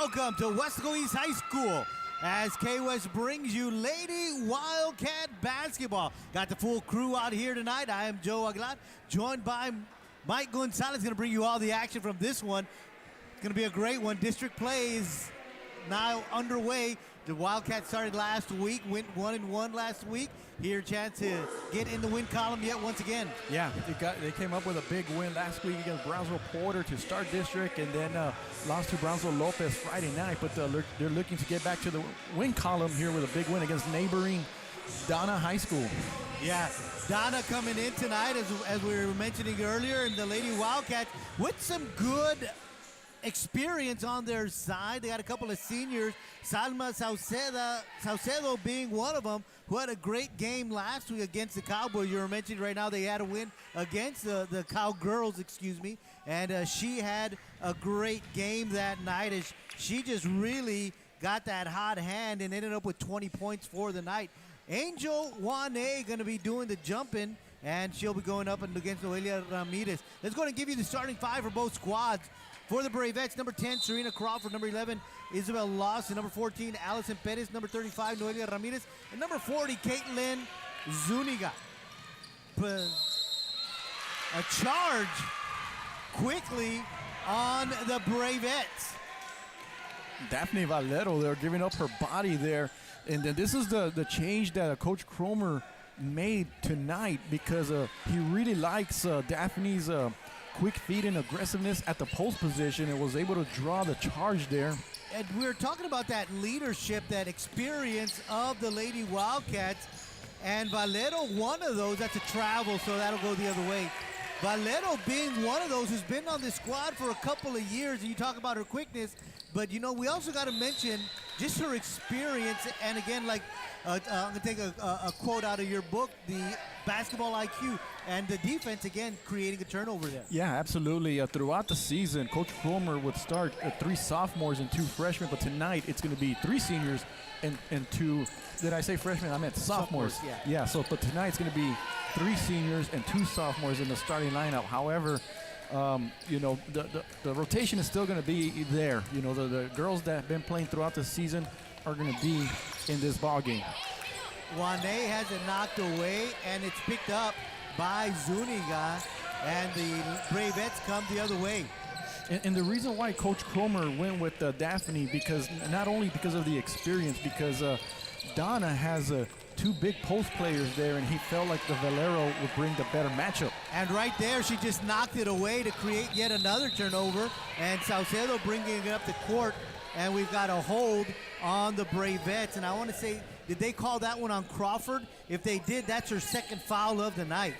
Welcome to Weslaco East High School as KWES brings you Lady Wildcat basketball. Got the full crew out here tonight. I am Joe Aguilar, joined by Mike Gonzalez. Going to bring you all the action from this one. It's going to be a great one. District play is now underway. The Wildcats started last week, went 1-1 last week. Here, chance to get in the win column yet once again. Yeah, they came up with a big win last week against Brownsville Porter to start district, and then lost to Brownsville Lopez Friday night. But they're looking to get back to the win column here with a big win against neighboring Donna High School. Yeah, Donna coming in tonight, as we were mentioning earlier, and the Lady Wildcats with some good experience on their side. They got a couple of seniors, Salma Saucedo being one of them, who had a great game last week against the Cowboys. You were mentioning right now they had a win against the Cowgirls, and she had a great game that night as she just really got that hot hand and ended up with 20 points for the night. Angel Wane going to be doing the jumping, and she'll be going up against Noelia Ramirez. Let's go ahead and give you the starting five for both squads. For the Bravettes, number 10, Serena Crawford. Number 11, Isabel Lawson. Number 14, Allison Perez. Number 35, Noelia Ramirez. And number 40, Caitlin Zuniga. A charge quickly on the Bravettes. Daphne Valero, they're giving up her body there. And then this is the change that Coach Cromer made tonight, because he really likes Daphne's quick feet and aggressiveness at the post position, and was able to draw the charge there. And we're talking about that leadership, that experience of the Lady Wildcats. And Valero, one of those, that's a travel, so that'll go the other way. Valero being one of those who's been on this squad for a couple of years, and you talk about her quickness, but you know, we also got to mention just her experience. And again, like I'm going to take a quote out of your book, the basketball IQ, and the defense, again, creating a turnover there. Yeah, absolutely. Throughout the season, Coach Cromer would start 3 sophomores and 2 freshmen, but tonight it's going to be 3 seniors and 2, did I say freshmen? I meant sophomores. Yeah, but tonight it's going to be 3 seniors and 2 sophomores in the starting lineup. However, you know, the rotation is still going to be there. You know, the girls that have been playing throughout the season are going to be in this ball game. Wane has it knocked away, and it's picked up by Zuniga, and the Bravettes come the other way. And the reason why Coach Cromer went with Daphne, because not only because of the experience, because Donna has 2 big post players there, and he felt like the Valero would bring the better matchup. And right there, she just knocked it away to create yet another turnover, and Saucedo bringing it up the court, and we've got a hold on the Bravettes. And I want to say, did they call that one on Crawford? If they did, that's her second foul of the night.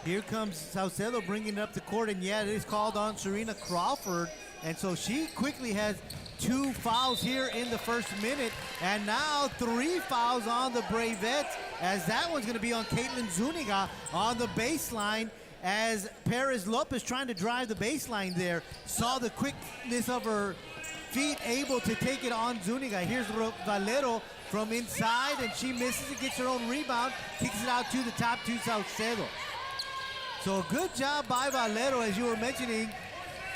Here comes Saucedo bringing it up the court, and yeah, it is called on Serena Crawford. And so she quickly has 2 fouls here in the first minute, and now 3 fouls on the Bravettes, as that one's going to be on Caitlin Zuniga on the baseline, as Perez Lopez trying to drive the baseline there, saw the quickness of her feet, able to take it on Zuniga. Here's Valero from inside, and she misses it, gets her own rebound, kicks it out to the top to Saucedo. So a good job by Valero. As you were mentioning,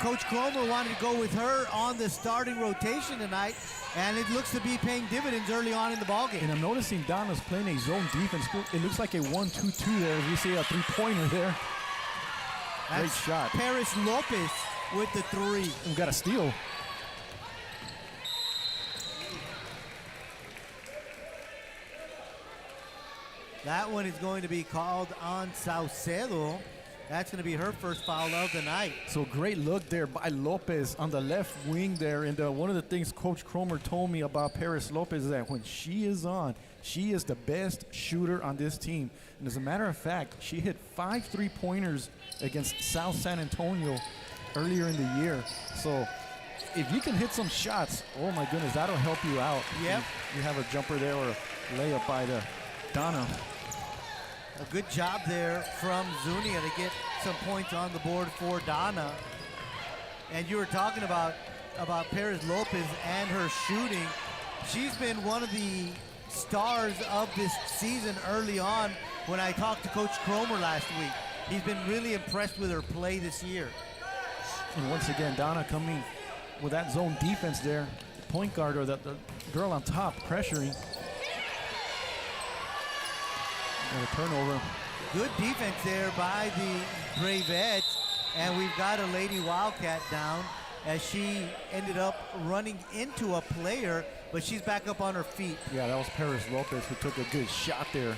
Coach Cromer wanted to go with her on the starting rotation tonight, and it looks to be paying dividends early on in the ballgame. And I'm noticing Donna's playing a zone defense. It looks like a 1-2-2 there. As we see a 3-pointer there. Great shot. Paris Lopez with the 3. We got a steal. That one is going to be called on Saucedo. That's going to be her first foul of the night. So great look there by Lopez on the left wing there. And one of the things Coach Cromer told me about Paris Lopez is that when she is on, she is the best shooter on this team. And as a matter of fact, she hit 5 3-pointers against South San Antonio earlier in the year. So if you can hit some shots, oh my goodness, that'll help you out. Yep. You have a jumper there or a layup by the Donna. A good job there from Zuniga to get some points on the board for Donna. And you were talking about Perez Lopez and her shooting. She's been one of the stars of this season early on. When I talked to Coach Cromer last week, he's been really impressed with her play this year. And once again, Donna coming with that zone defense there, point guard or the girl on top pressuring. Got a turnover. Good defense there by the Bravettes, and we've got a Lady Wildcat down as she ended up running into a player, but she's back up on her feet. Yeah, that was Paris Lopez who took a good shot there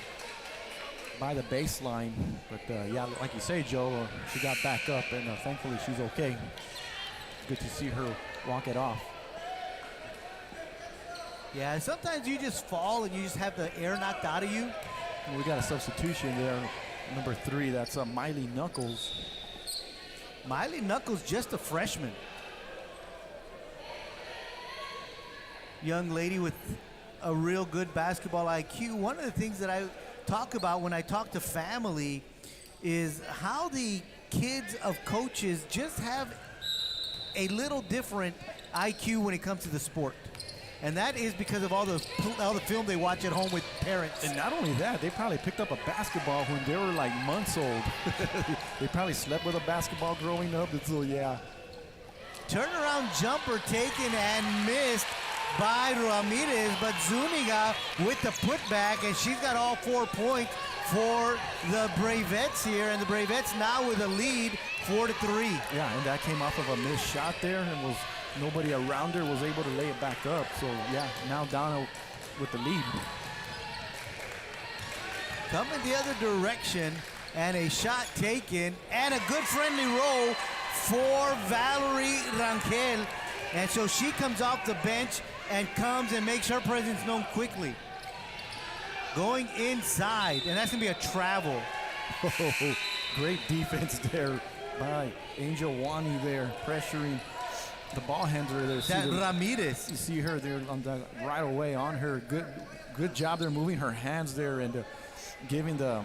by the baseline. But yeah, like you say, Joe, she got back up, and thankfully she's okay. Good to see her walk it off. Yeah, sometimes you just fall and you just have the air knocked out of you. We got a substitution there, number 3. That's Miley Knuckles. Miley Knuckles, just a freshman. Young lady with a real good basketball IQ. One of the things that I talk about when I talk to family is how the kids of coaches just have a little different IQ when it comes to the sport. And that is because of all the film they watch at home with parents. And not only that, they probably picked up a basketball when they were like months old. They probably slept with a basketball growing up. So yeah. Turnaround jumper taken and missed by Ramirez, but Zuniga with the putback, and she's got all 4 points for the Bravettes here, and the Bravettes now with a lead 4-3. Yeah, and that came off of a missed shot there, and was nobody around her was able to lay it back up. So yeah, now Donna with the lead. Coming the other direction, and a shot taken, and a good friendly roll for Valerie Rangel. And so she comes off the bench and comes and makes her presence known quickly. Going inside, and that's gonna be a travel. Oh, great defense there by Angel Wani there, pressuring the ball handler there. That Ramirez. You see her there on the right away on her. Good job there, moving her hands there and giving the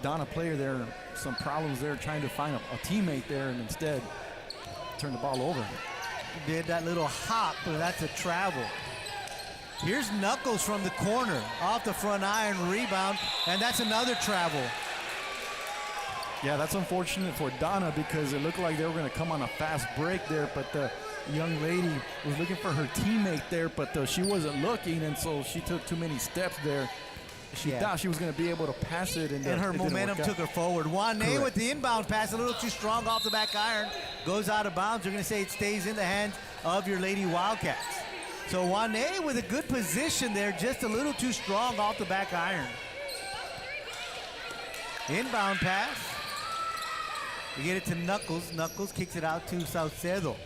Donna player there some problems there, trying to find a teammate there, and instead turn the ball over. Did that little hop, but that's a travel. Here's Knuckles from the corner, off the front iron, rebound, and that's another travel. Yeah, that's unfortunate for Donna because it looked like they were going to come on a fast break there, but the young lady was looking for her teammate there, but she wasn't looking, and so she took too many steps there. She thought she was going to be able to pass it, and her momentum took her forward. Wane with the inbound pass, a little too strong off the back iron, goes out of bounds. You're going to say it stays in the hands of your Lady Wildcats. So Wane with a good position there, just a little too strong off the back iron. Inbound pass. We get it to Knuckles. Knuckles kicks it out to Saucedo.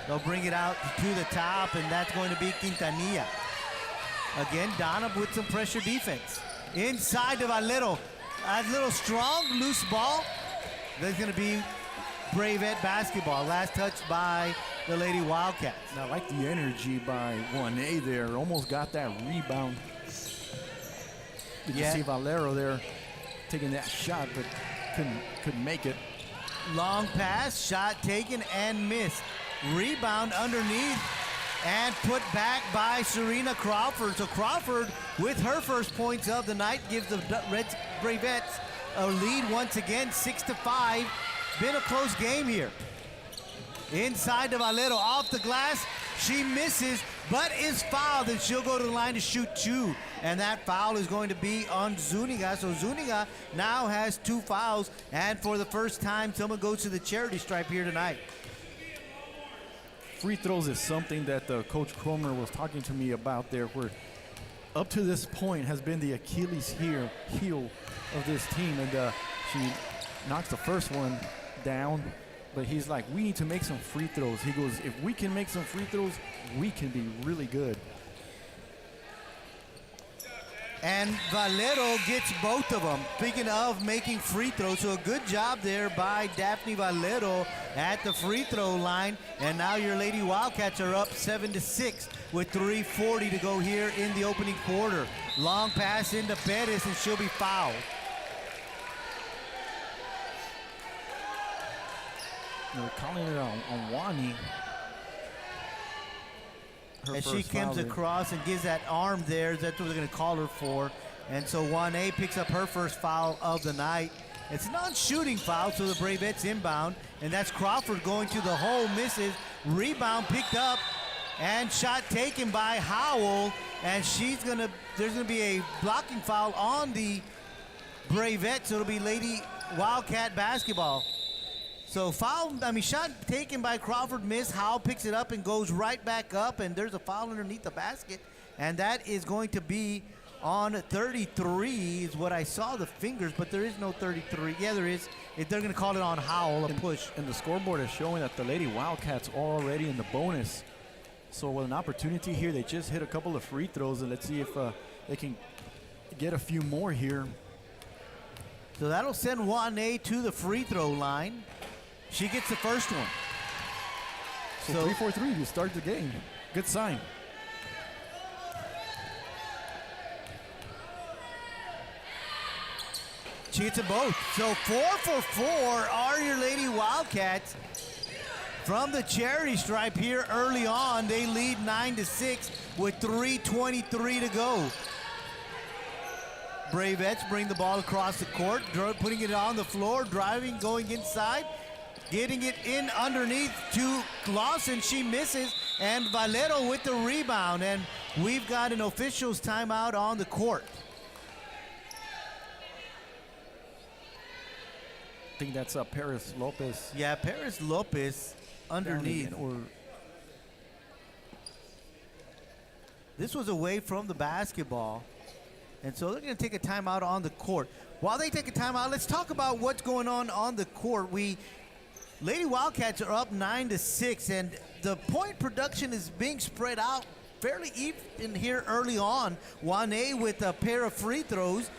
They'll bring it out to the top, and that's going to be Quintanilla. Again, Donna with some pressure defense. Inside to Valero. A little strong, loose ball. There's going to be Bravette basketball. Last touch by the Lady Wildcats. I like the energy by 1A there. Almost got that rebound. You see Valero there taking that shot, but couldn't make it. Long pass, shot taken and missed. Rebound underneath and put back by Serena Crawford. So Crawford, with her first points of the night, gives the Red Bravettes a lead once again, 6-5. Been a close game here. Inside to Valero, off the glass. She misses, but is fouled, and she'll go to the line to shoot 2. And that foul is going to be on Zuniga. So Zuniga now has 2 fouls, and for the first time, someone goes to the charity stripe here tonight. Free throws is something that Coach Cromer was talking to me about there, where up to this point has been the Achilles heel of this team. And she knocks the first one down, but he's like, we need to make some free throws. He goes, if we can make some free throws, we can be really good. And Valero gets both of them. Speaking of making free throws, so a good job there by Daphne Valero at the free throw line. And now your Lady Wildcats are up 7-6 with 3:40 to go here in the opening quarter. Long pass into Bettis, and she'll be fouled. They're calling it on Wani. And she comes across and gives that arm there. That's what they're going to call her for. And so Wane picks up her first foul of the night. It's a non-shooting foul, so the Bravettes inbound, and that's Crawford going to the hole, misses. Rebound picked up, and shot taken by Howell, and there's gonna be a blocking foul on the Bravettes, so it'll be Lady Wildcat basketball. So shot taken by Crawford, miss. Howell picks it up and goes right back up, and there's a foul underneath the basket, and that is going to be on 33 is what I saw the fingers, but there is no 33. Yeah, there is. They're going to call it on Howell, a push. And the scoreboard is showing that the Lady Wildcats are already in the bonus. So with an opportunity here, they just hit a couple of free throws, and let's see if they can get a few more here. So that'll send Juane to the free throw line. She gets the first one. So 3 for 3 to start the game. Good sign. She gets them both. So 4 for 4 are your Lady Wildcats from the charity stripe here early on. They lead 9-6 with 3:23 to go. Bravettes bring the ball across the court, putting it on the floor, driving, going inside, getting it in underneath to Lawson. She misses, and Valero with the rebound, and we've got an official's timeout on the court. I think that's Paris Lopez. Yeah, Paris Lopez underneath. This was away from the basketball. And so they're going to take a timeout on the court. While they take a timeout, let's talk about what's going on the court. Lady Wildcats are up 9-6, and the point production is being spread out fairly even here early on. Juane with a pair of free throws.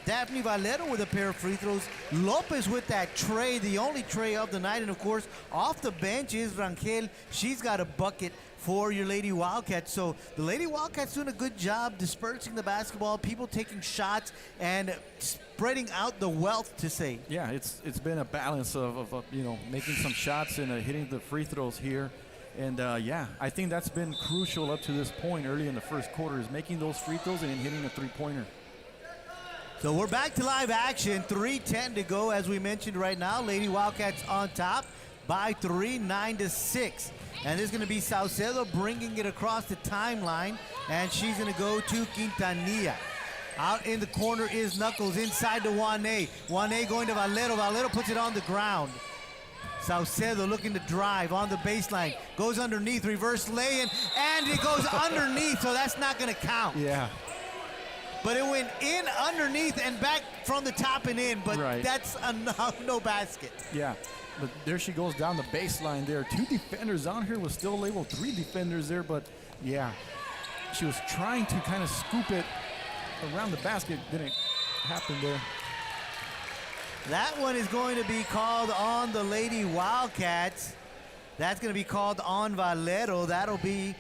Daphne Valero with a pair of free throws. Lopez with that tray, the only tray of the night. And, of course, off the bench is Rangel. She's got a bucket for your Lady Wildcats. So the Lady Wildcats doing a good job dispersing the basketball, people taking shots, and spreading out the wealth, to say. Yeah, it's been a balance of making some shots and hitting the free throws here. And, I think that's been crucial up to this point early in the first quarter, is making those free throws and then hitting a three-pointer. So we're back to live action. 3:10 to go, as we mentioned right now. Lady Wildcats on top by 3, 9-6. And there's going to be Saucedo bringing it across the timeline, and she's going to go to Quintanilla. Out in the corner is Knuckles, inside to Juane. Juane going to Valero. Valero puts it on the ground. Saucedo looking to drive on the baseline. Goes underneath, reverse lay-in, and it goes underneath, so that's not going to count. Yeah. But it went in underneath and back from the top and in, but that's no basket. Yeah, but there she goes down the baseline there. 2 defenders on here, was still labeled 3 defenders there, but yeah, she was trying to kind of scoop it around the basket. Didn't happen there. That one is going to be called on the Lady Wildcats. That's going to be called on Valero. That'll be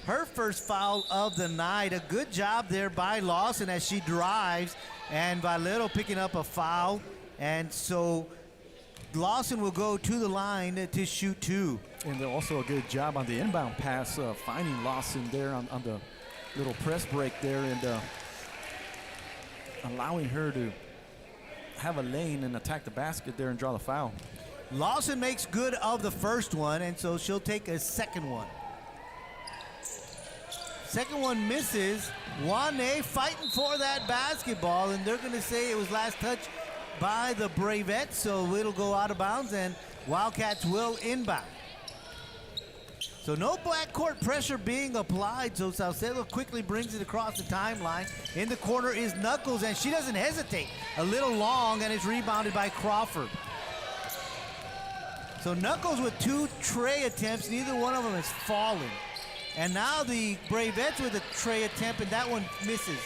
her first foul of the night. A good job there by Lawson as she drives, and Valero picking up a foul. And so Lawson will go to the line to shoot 2. And also a good job on the inbound pass, finding Lawson there on the little press break there, and allowing her to have a lane and attack the basket there and draw the foul. Lawson makes good of the first one, and so she'll take a second one. Second one misses. Juane fighting for that basketball, and they're going to say it was last touch by the Bravettes, so it'll go out of bounds, and Wildcats will inbound. So no backcourt pressure being applied, so Saucedo quickly brings it across the timeline. In the corner is Knuckles, and she doesn't hesitate. A little long, and it's rebounded by Crawford. So Knuckles with 2 tray attempts, neither one of them is falling. And now the Bravettes with a tray attempt, and that one misses.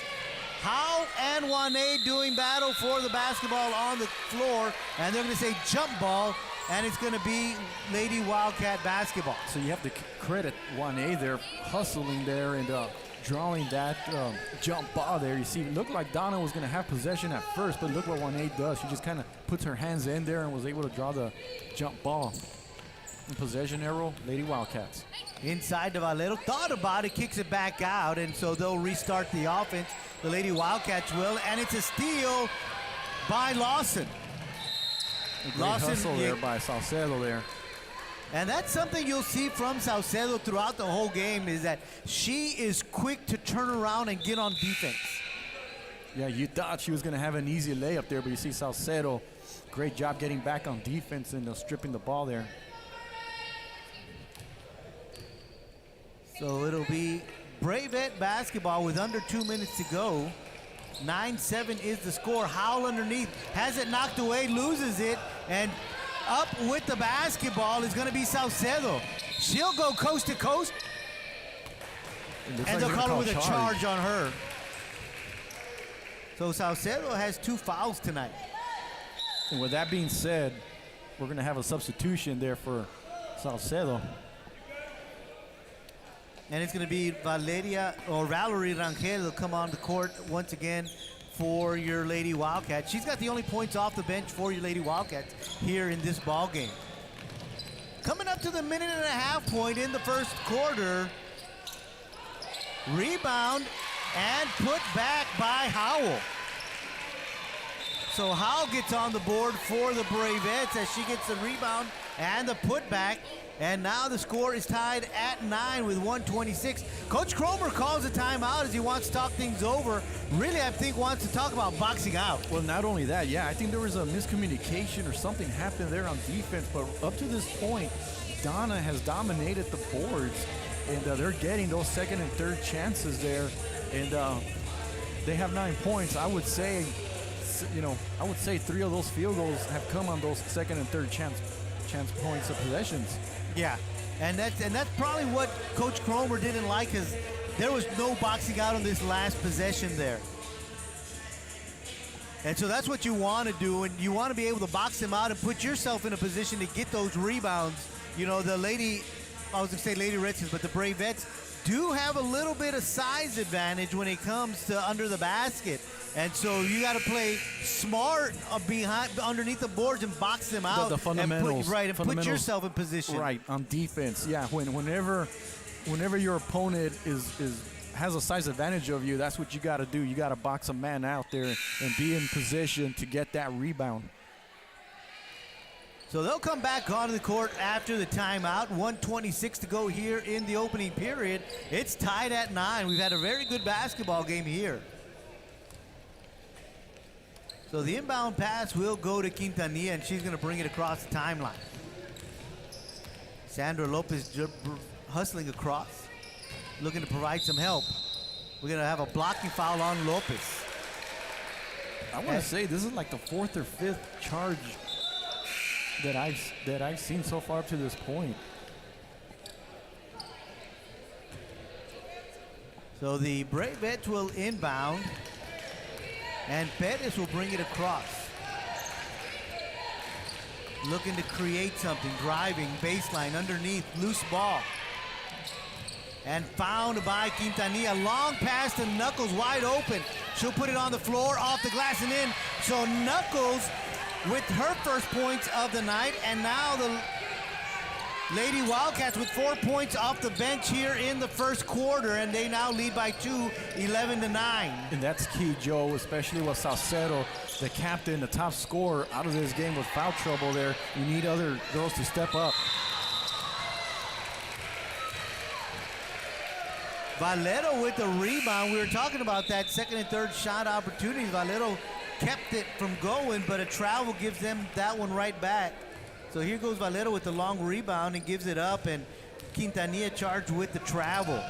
Howe and Juane doing battle for the basketball on the floor, and they're going to say jump ball, and it's going to be Lady Wildcat basketball. So you have to credit Juane there, hustling there and drawing that jump ball there. You see, it looked like Donna was going to have possession at first, but look what Juane does. She just kind of puts her hands in there and was able to draw the jump ball. In possession arrow, Lady Wildcats. Inside to Valero, thought about it, kicks it back out, and so they'll restart the offense. The Lady Wildcats will, and it's a steal by Lawson. A great hustle there by Salcedo there. And that's something you'll see from Salcedo throughout the whole game, is that she is quick to turn around and get on defense. Yeah, you thought she was going to have an easy layup there, but you see Salcedo, great job getting back on defense and stripping the ball there. So it'll be Bravette basketball with under 2 minutes to go. 9-7 is the score. Howell underneath, has it knocked away, loses it, and up with the basketball is going to be Salcedo. She'll go coast to coast, and they'll call her with a charge on her. So Salcedo has 2 fouls tonight. And with that being said, we're going to have a substitution there for Salcedo. And it's going to be Valerie Rangel will come on the court once again for your Lady Wildcats. She's got the only points off the bench for your Lady Wildcats here in this ball game. Coming up to the 1.5 point in the first quarter. Rebound and put back by Howell. So Howell gets on the board for the Bravettes as she gets the rebound and the putback. And now the score is tied at 9 with 1:26. Coach Cromer calls a timeout as he wants to talk things over. Really, I think wants to talk about boxing out. Well, not only that, yeah, I think there was a miscommunication or something happened there on defense. But up to this point, Donna has dominated the boards, and they're getting those second and third chances there. And they have 9 points. I would say, I would say 3 of those field goals have come on those second and third chance points of possessions. Yeah, and that's probably what Coach Cromer didn't like, because there was no boxing out on this last possession there. And so that's what you want to do, and you want to be able to box them out and put yourself in a position to get those rebounds. You know, the Lady Redskins, but the Bravettes do have a little bit of size advantage when it comes to under the basket. And so you got to play smart underneath the boards and box them out. The fundamentals. And put yourself in position. Right, on defense. Yeah, whenever your opponent has a size advantage of you, that's what you got to do. You got to box a man out there and be in position to get that rebound. So they'll come back onto the court after the timeout. 1:26 to go here in the opening period. It's tied at 9. We've had a very good basketball game here. So the inbound pass will go to Quintanilla, and she's going to bring it across the timeline. Sandra Lopez hustling across, looking to provide some help. We're going to have a blocking foul on Lopez. I want to say this is like the 4th or 5th charge that I've seen so far up to this point. So the Bravettes will inbound, and Pettis will bring it across. Looking to create something, driving, baseline, underneath, loose ball. And found by Quintanilla. Long pass to Knuckles, wide open. She'll put it on the floor, off the glass and in. So Knuckles with her first points of the night, and now the Lady Wildcats with 4 points off the bench here in the first quarter, and they now lead by 2, 11-9. And that's key, Joe, especially with Salcedo, the captain, the top scorer, out of this game with foul trouble there. You need other girls to step up. Valero with the rebound. We were talking about that second and third shot opportunities. Valero kept it from going, but a travel gives them that one right back. So here goes Valero with the long rebound and gives it up, and Quintanilla charged with the travel.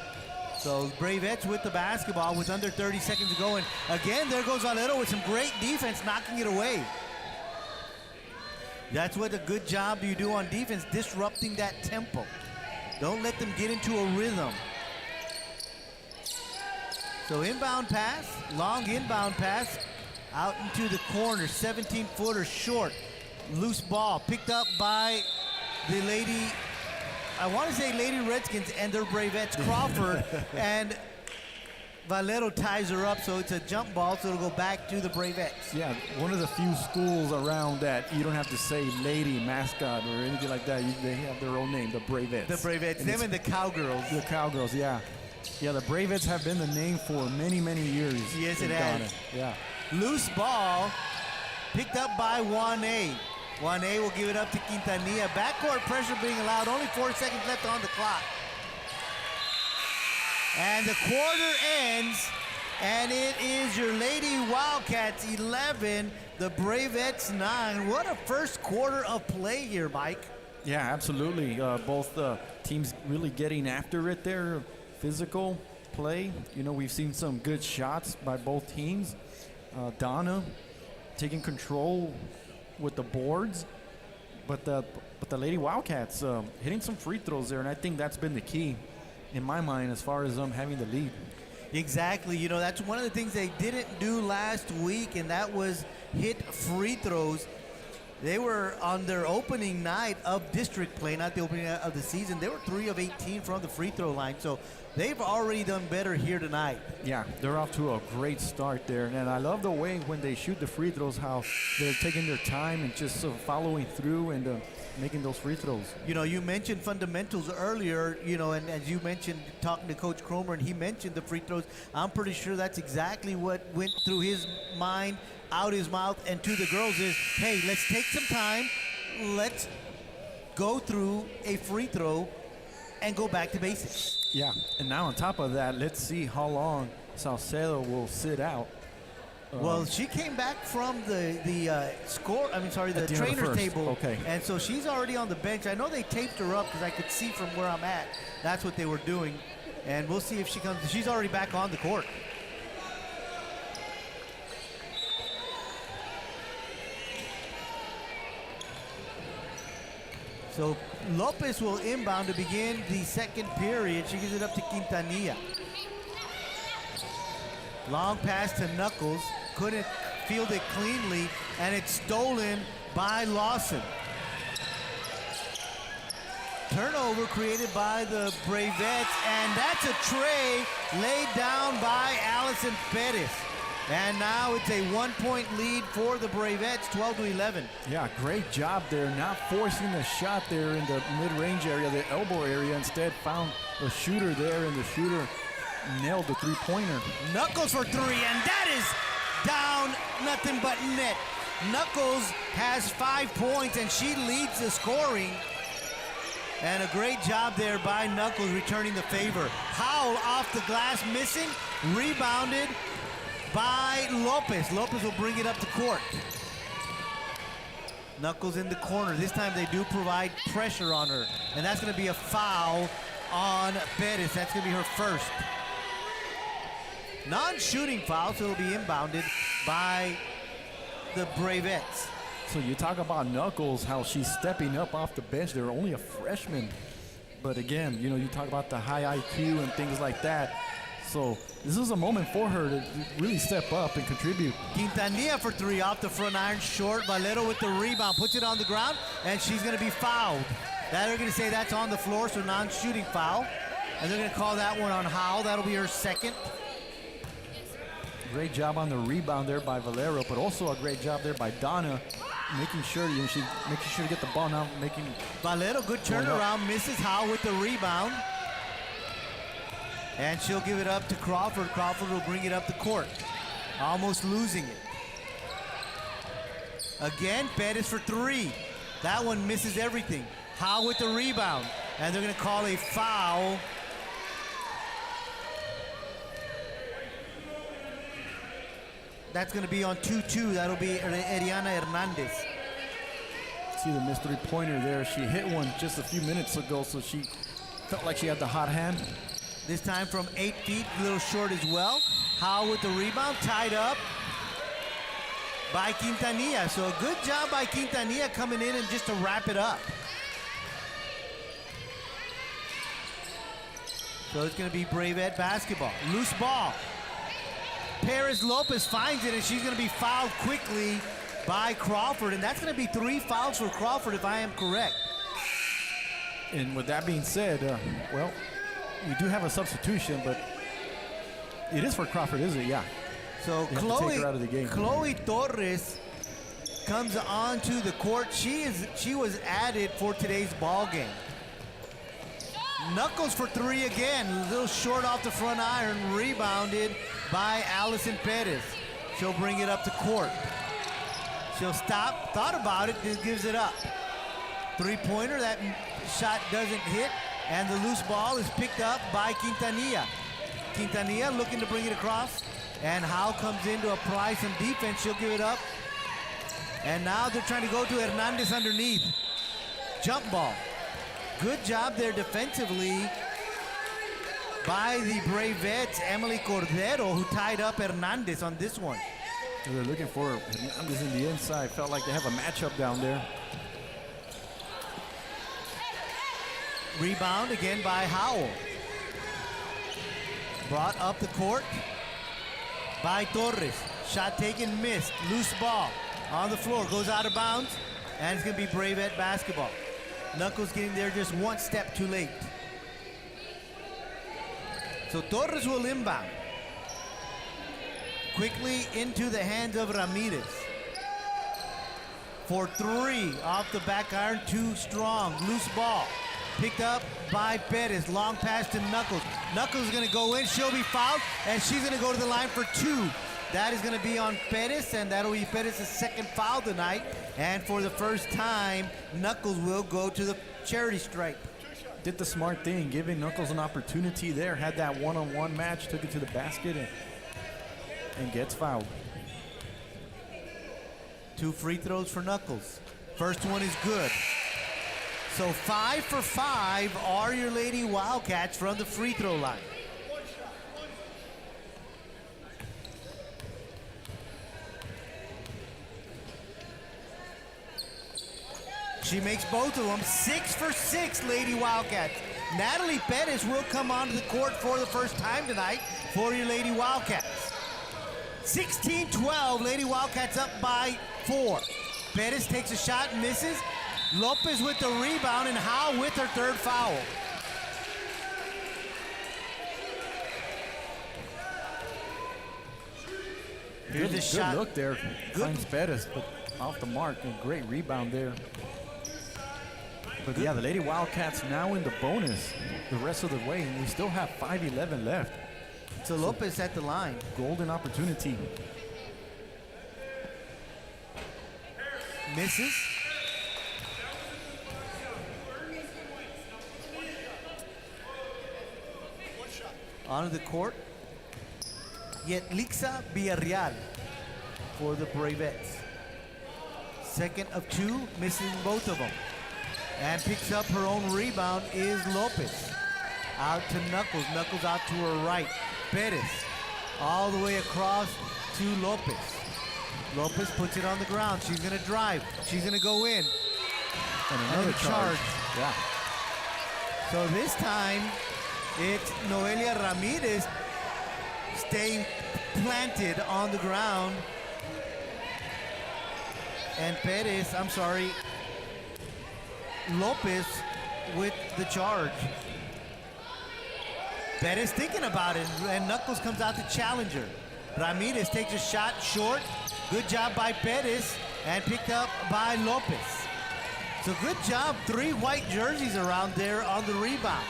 So Bravettes with the basketball with under 30 seconds to go. And again, there goes Valero with some great defense, knocking it away. That's what a good job you do on defense, disrupting that tempo. Don't let them get into a rhythm. So inbound pass, long inbound pass, out into the corner, 17-footer short. Loose ball picked up by the Lady, I want to say Lady Redskins and their Bravettes, Crawford, and Valero ties her up, so it's a jump ball, so it'll go back to the Bravettes. Yeah, one of the few schools around that you don't have to say lady, mascot, or anything like that. They have their own name, the Bravettes. The Bravettes, them and the Cowgirls. The Cowgirls, yeah. Yeah, the Bravettes have been the name for many, many years. Yes, it has. Yeah. Loose ball picked up by 1A. Juané will give it up to Quintanilla. Backcourt pressure being allowed. Only 4 seconds left on the clock. And the quarter ends, and it is your Lady Wildcats 11, the Bravettes 9. What a first quarter of play here, Mike. Yeah, absolutely. Both teams really getting after it there. Physical play. You know, we've seen some good shots by both teams. Donna taking control with the boards, but the Lady Wildcats hitting some free throws there, and I think that's been the key in my mind as far as having the lead. Exactly. You know, that's one of the things they didn't do last week, and that was hit free throws. They were on their opening night of district play, not the opening night of the season. They were 3 of 18 from the free throw line, so they've already done better here tonight. Yeah, they're off to a great start there, and I love the way when they shoot the free throws, how they're taking their time and just following through and making those free throws. You know, you mentioned fundamentals earlier, you know, and as you mentioned talking to Coach Cromer, and he mentioned the free throws. I'm pretty sure that's exactly what went through his mind, out his mouth, and to the girls is, hey, let's take some time, let's go through a free throw and go back to basics. Yeah, and now on top of that, let's see how long Salcedo will sit out. Well, she came back from the trainer's table. Okay. And so she's already on the bench. I know they taped her up because I could see from where I'm at. That's what they were doing. And we'll see if she comes. She's already back on the court. So Lopez will inbound to begin the second period. She gives it up to Quintanilla. Long pass to Knuckles. Couldn't field it cleanly, and it's stolen by Lawson. Turnover created by the Bravettes, and that's a tray laid down by Allison Perez. And now it's a 1-point lead for the Bravettes, 12-11. Yeah, great job there, not forcing the shot there in the mid-range area, the elbow area. Instead found a shooter there, and the shooter nailed the three-pointer. Knuckles for three, and that is down, nothing but net. Knuckles has 5 points, and she leads the scoring. And a great job there by Knuckles returning the favor. Howell off the glass, missing, rebounded by Lopez. Lopez will bring it up to court. Knuckles in the corner. This time they do provide pressure on her, and that's going to be a foul on Perez. That's going to be her first. Non-shooting foul, so it'll be inbounded by the Bravettes. So you talk about Knuckles, how she's stepping up off the bench. They're only a freshman. But again, you know, you talk about the high IQ and things like that. So this is a moment for her to really step up and contribute. Quintanilla for three off the front iron, short. Valero with the rebound, puts it on the ground, and she's going to be fouled. That they're going to say that's on the floor, so non-shooting foul. And they're going to call that one on Howell. That'll be her second. Great job on the rebound there by Valero, but also a great job there by Donna, making sure she making sure to get the ball now. Valero, good turnaround, misses Howell with the rebound. And she'll give it up to Crawford. Crawford will bring it up the court, almost losing it. Again, Perez for three. That one misses everything. Howell with the rebound, and they're going to call a foul. That's going to be on 2-2. That'll be Ariana Hernandez. See the missed three-pointer there. She hit one just a few minutes ago, so she felt like she had the hot hand. This time from 8 feet, a little short as well. Howell with the rebound, tied up by Quintanilla. So a good job by Quintanilla coming in and just to wrap it up. So it's going to be Bravette basketball. Loose ball. Perez Lopez finds it, and she's going to be fouled quickly by Crawford. And that's going to be 3 fouls for Crawford, if I am correct. And with that being said, well, we do have a substitution, but it is for Crawford, is it? Yeah. So Chloe Torres comes onto the court. She was added for today's ball game. Knuckles for three again. A little short off the front iron. Rebounded by Allison Perez. She'll bring it up to court. She'll stop, thought about it, just gives it up. Three-pointer, that shot doesn't hit, and the loose ball is picked up by Quintanilla. Quintanilla looking to bring it across, and Howe comes in to apply some defense. She'll give it up. And now they're trying to go to Hernandez underneath. Jump ball. Good job there defensively by the Bravettes, Emily Cordero, who tied up Hernandez on this one. They're looking for Hernandez in the inside. Felt like they have a matchup down there. Rebound again by Howell. Brought up the court by Torres. Shot taken, missed. Loose ball on the floor. Goes out of bounds, and it's going to be Bravette basketball. Knuckles getting there just one step too late. So Torres will inbound. Quickly into the hands of Ramirez. For three off the back iron, too strong. Loose ball. Picked up by Perez. Long pass to Knuckles. Knuckles is going to go in. She'll be fouled, and she's going to go to the line for two. That is going to be on Perez, and that'll be Perez's second foul tonight. And for the first time, Knuckles will go to the charity stripe. Did the smart thing, giving Knuckles an opportunity there. Had that one-on-one match, took it to the basket, and gets fouled. 2 free throws for Knuckles. First one is good. So 5 for 5 are your Lady Wildcats from the free throw line. She makes both of them. 6 for 6, Lady Wildcats. Natalie Perez will come onto the court for the first time tonight for your Lady Wildcats. 16-12, Lady Wildcats up by 4. Perez takes a shot, misses. Lopez with the rebound, and Howe with her third foul. Here's a shot. Good look there. Finds Perez, but off the mark, and great rebound there. But yeah, the Lady Wildcats now in the bonus the rest of the way, and we still have 5:11 left. So Lopez at the line. Golden opportunity. Misses. Onto the court. Yet Lixa Villarreal for the Bravettes. Second of 2, missing both of them. And picks up her own rebound is Lopez. Out to Knuckles. Knuckles out to her right. Perez all the way across to Lopez. Lopez puts it on the ground. She's going to drive. She's going to go in. And another charge. Yeah. So this time, it's Noelia Ramirez staying planted on the ground. And Lopez with the charge. Perez thinking about it, and Knuckles comes out to challenge her. Ramirez takes a shot short. Good job by Perez, and picked up by Lopez. So good job, 3 white jerseys around there on the rebound.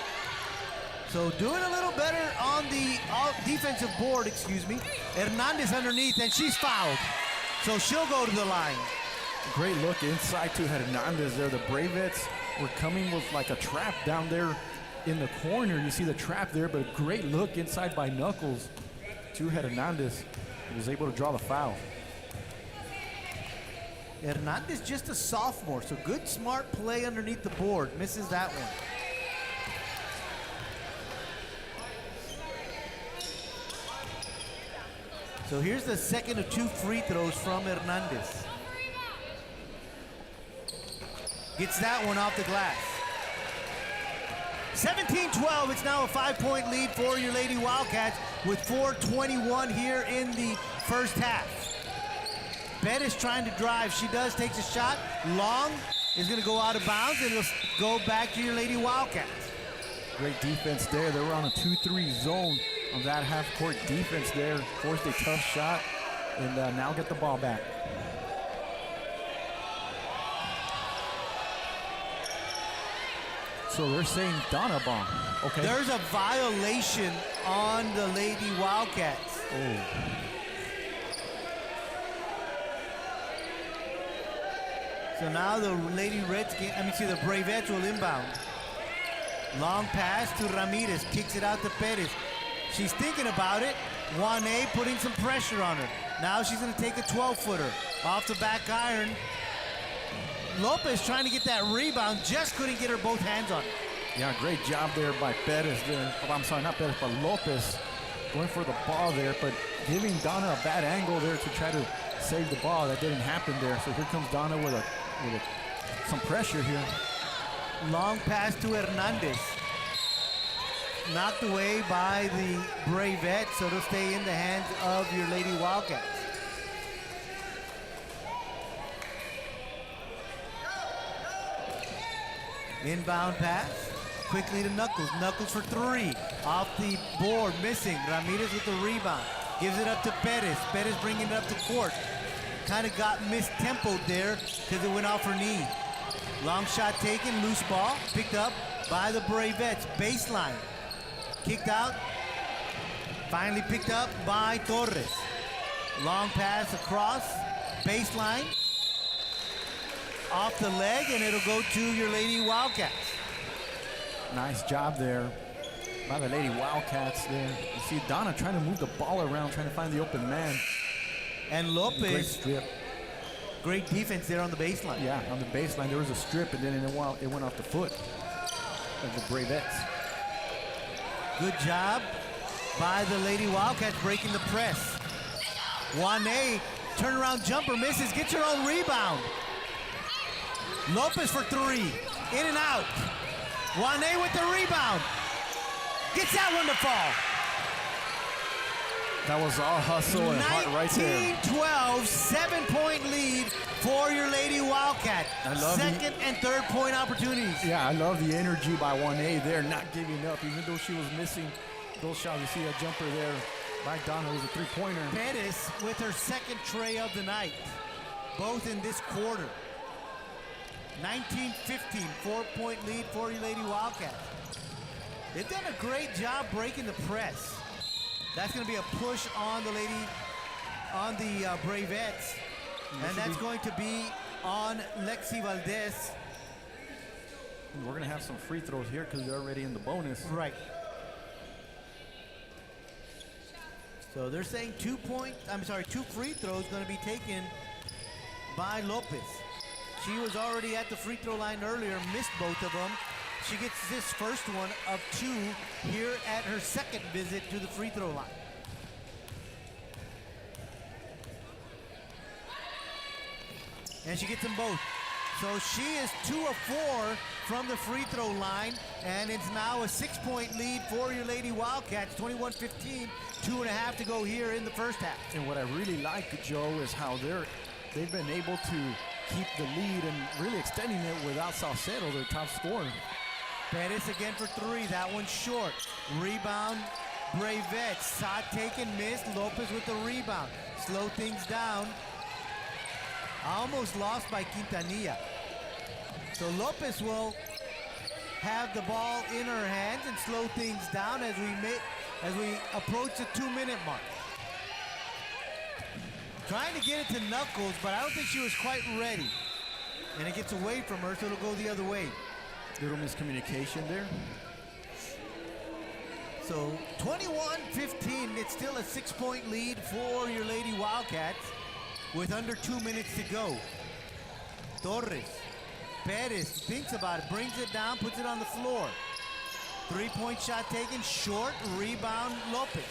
So doing a little better on the defensive board, Hernandez underneath, and she's fouled. So she'll go to the line. Great look inside to Hernandez there. The Bravettes were coming with like a trap down there in the corner. You see the trap there, but a great look inside by Knuckles to Hernandez. He was able to draw the foul. Hernandez just a sophomore, so good smart play underneath the board. Misses that one. So here's the second of 2 free throws from Hernandez. Gets that one off the glass. 17-12, it's now a 5-point lead for your Lady Wildcats with 4:21 here in the first half. Perez trying to drive. She takes a shot. Long is going to go out of bounds, and it'll go back to your Lady Wildcats. Great defense there. They were on a 2-3 zone on that half-court defense there. Forced a tough shot, and now get the ball back. So they're saying Donna bomb. Okay. There's a violation on the Lady Wildcats. Oh. So now the Lady Redskins, the Bravettes will inbound. Long pass to Ramirez, kicks it out to Perez. She's thinking about it. 1A putting some pressure on her. Now she's gonna take a 12-footer off the back iron. Lopez trying to get that rebound, just couldn't get her both hands on it. Yeah, great job there by Perez there. Oh, I'm sorry, not Perez, but Lopez going for the ball there, but giving Donna a bad angle there to try to save the ball. That didn't happen there. So here comes Donna with some pressure here. Long pass to Hernandez. Knocked away by the Bravettes, so it'll stay in the hands of your Lady Wildcats. Inbound pass, quickly to Knuckles. Knuckles for three, off the board, missing. Ramirez with the rebound, gives it up to Perez. Perez bringing it up to court. Kind of got mistempoed there because it went off her knee. Long shot taken, loose ball, picked up by the Bravettes. Baseline, kicked out, finally picked up by Torres. Long pass across, baseline, off the leg, and it'll go to your Lady Wildcats. Nice job there by the Lady Wildcats there. You see Donna trying to move the ball around, trying to find the open man. And Lopez, great strip. Great defense there on the baseline. Yeah, on the baseline there was a strip, and then it went off the foot of the Bravettes. Good job by the Lady Wildcats breaking the press. 1A, turnaround jumper, misses, gets her own rebound. Lopez for three, in and out. 1A with the rebound. Gets that one to fall. That was all hustle and heart right there. 19-12, 7-point lead for your Lady Wildcat. Second and third point opportunities. Yeah, I love the energy by 1A there, not giving up, even though she was missing those shots. You see that jumper there by Donna, was a three-pointer. Pettis with her second tray of the night, both in this quarter. 19-15, 4-point lead for your Lady Wildcats. They've done a great job breaking the press. That's going to be a push on the Bravettes, and that's going to be on Lexi Valdez. We're going to have some free throws here because they're already in the bonus. Right. So they're saying 2 free throws going to be taken by Lopez. She was already at the free throw line earlier, missed both of them. She gets this first one of two here at her second visit to the free throw line. And she gets them both. So she is 2 of 4 from the free throw line, and it's now a 6-point lead for your Lady Wildcats, 21-15, 2.5 to go here in the first half. And what I really like, Joe, is how they've been able to keep the lead and really extending it without Salcedo, their top scorer. Pettis again for three. That one's short. Rebound, Bravettes. Shot taken, missed. Lopez with the rebound. Slow things down. Almost lost by Quintanilla. So Lopez will have the ball in her hands and slow things down as we approach the 2-minute mark. Trying to get it to Knuckles, but I don't think she was quite ready. And it gets away from her, so it'll go the other way. Little miscommunication there. So 21-15, it's still a 6-point lead for your Lady Wildcats with under 2 minutes to go. Torres, Perez thinks about it, brings it down, puts it on the floor. 3-point shot taken, short, rebound, Lopez.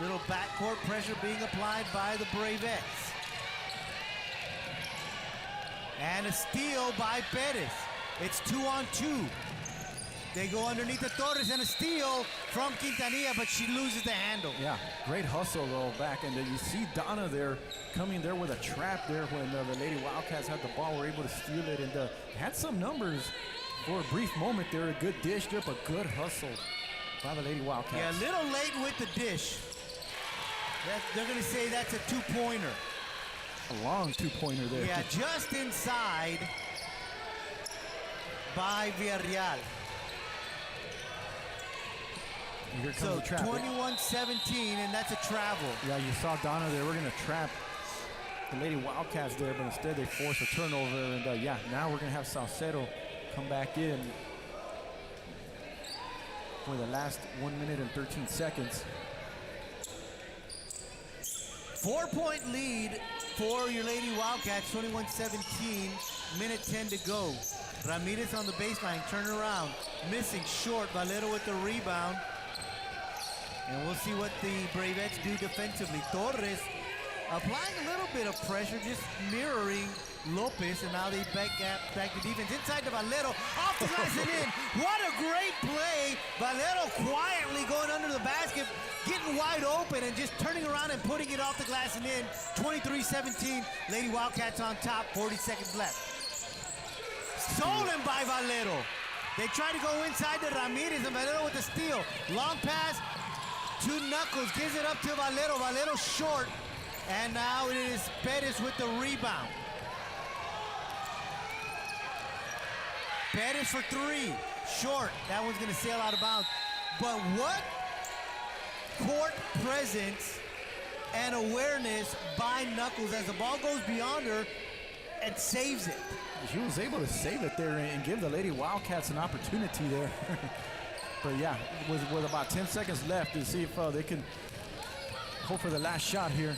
Little backcourt pressure being applied by the Bravettes. And a steal by Perez. It's 2-on-2. They go underneath the Torres, and a steal from Quintanilla, but she loses the handle. Yeah, great hustle though back, and then you see Donna there coming there with a trap there when the Lady Wildcats had the ball, were able to steal it, and had some numbers for a brief moment there. A good dish there, but good hustle by the Lady Wildcats. Yeah, a little late with the dish. They're going to say that's a 2-pointer. A long 2-pointer there. Yeah, just inside by Villarreal. Here comes So the trap. 21-17, and that's a travel. Yeah, you saw Donna there. We're going to trap the Lady Wildcats there, but instead they force a turnover. And yeah, now we're going to have Salcedo come back in for the last 1 minute and 13 seconds. 4-point lead for your Lady Wildcats, 21-17, minute 10 to go. Ramirez on the baseline, turn around, missing short, Valero with the rebound. And we'll see what the Bravettes do defensively. Torres applying a little bit of pressure, just mirroring Lopez, and now they back the defense inside to Valero, off the glass and in. What a great play. Valero quietly going under the basket, getting wide open and just turning around and putting it off the glass and in. 23-17, Lady Wildcats on top, 40 seconds left. Stolen by Valero. They try to go inside to Ramirez, and Valero with the steal. Long pass to Knuckles, gives it up to Valero. Valero short, and now it is Pettis with the rebound. Pettis for three, short. That one's gonna sail out of bounds. But what court presence and awareness by Knuckles as the ball goes beyond her and saves it. She was able to save it there and give the Lady Wildcats an opportunity there. But yeah, with about 10 seconds left to see if they can hope for the last shot here.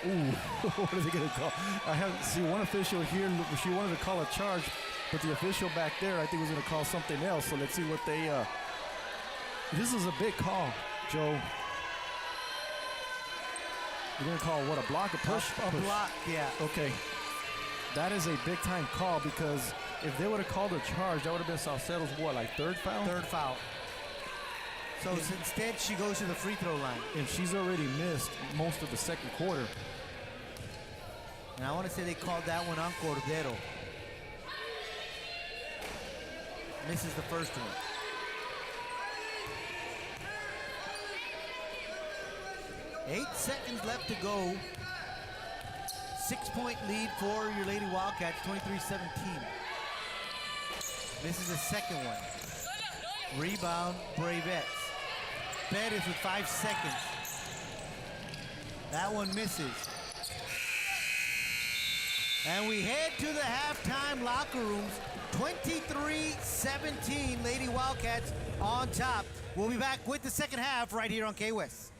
Ooh, what are they gonna call? I haven't seen one official here. She wanted to call a charge, but the official back there, I think, was gonna call something else. So let's see what they, this is a big call, Joe. You're gonna call what, a block, a push? A block, yeah. Okay, that is a big time call, because if they would have called a charge, that would have been Salcedo's what, like third foul? Third foul. So instead, she goes to the free throw line. And she's already missed most of the second quarter. And I want to say they called that one on Cordero. Misses the first one. Eight seconds left to go. 6-point lead for your Lady Wildcats, 23-17. Misses the second one. Rebound, Bravettes. Pettis with 5 seconds. That one misses. And we head to the halftime locker rooms. 23-17, Lady Wildcats on top. We'll be back with the second half right here on KWES.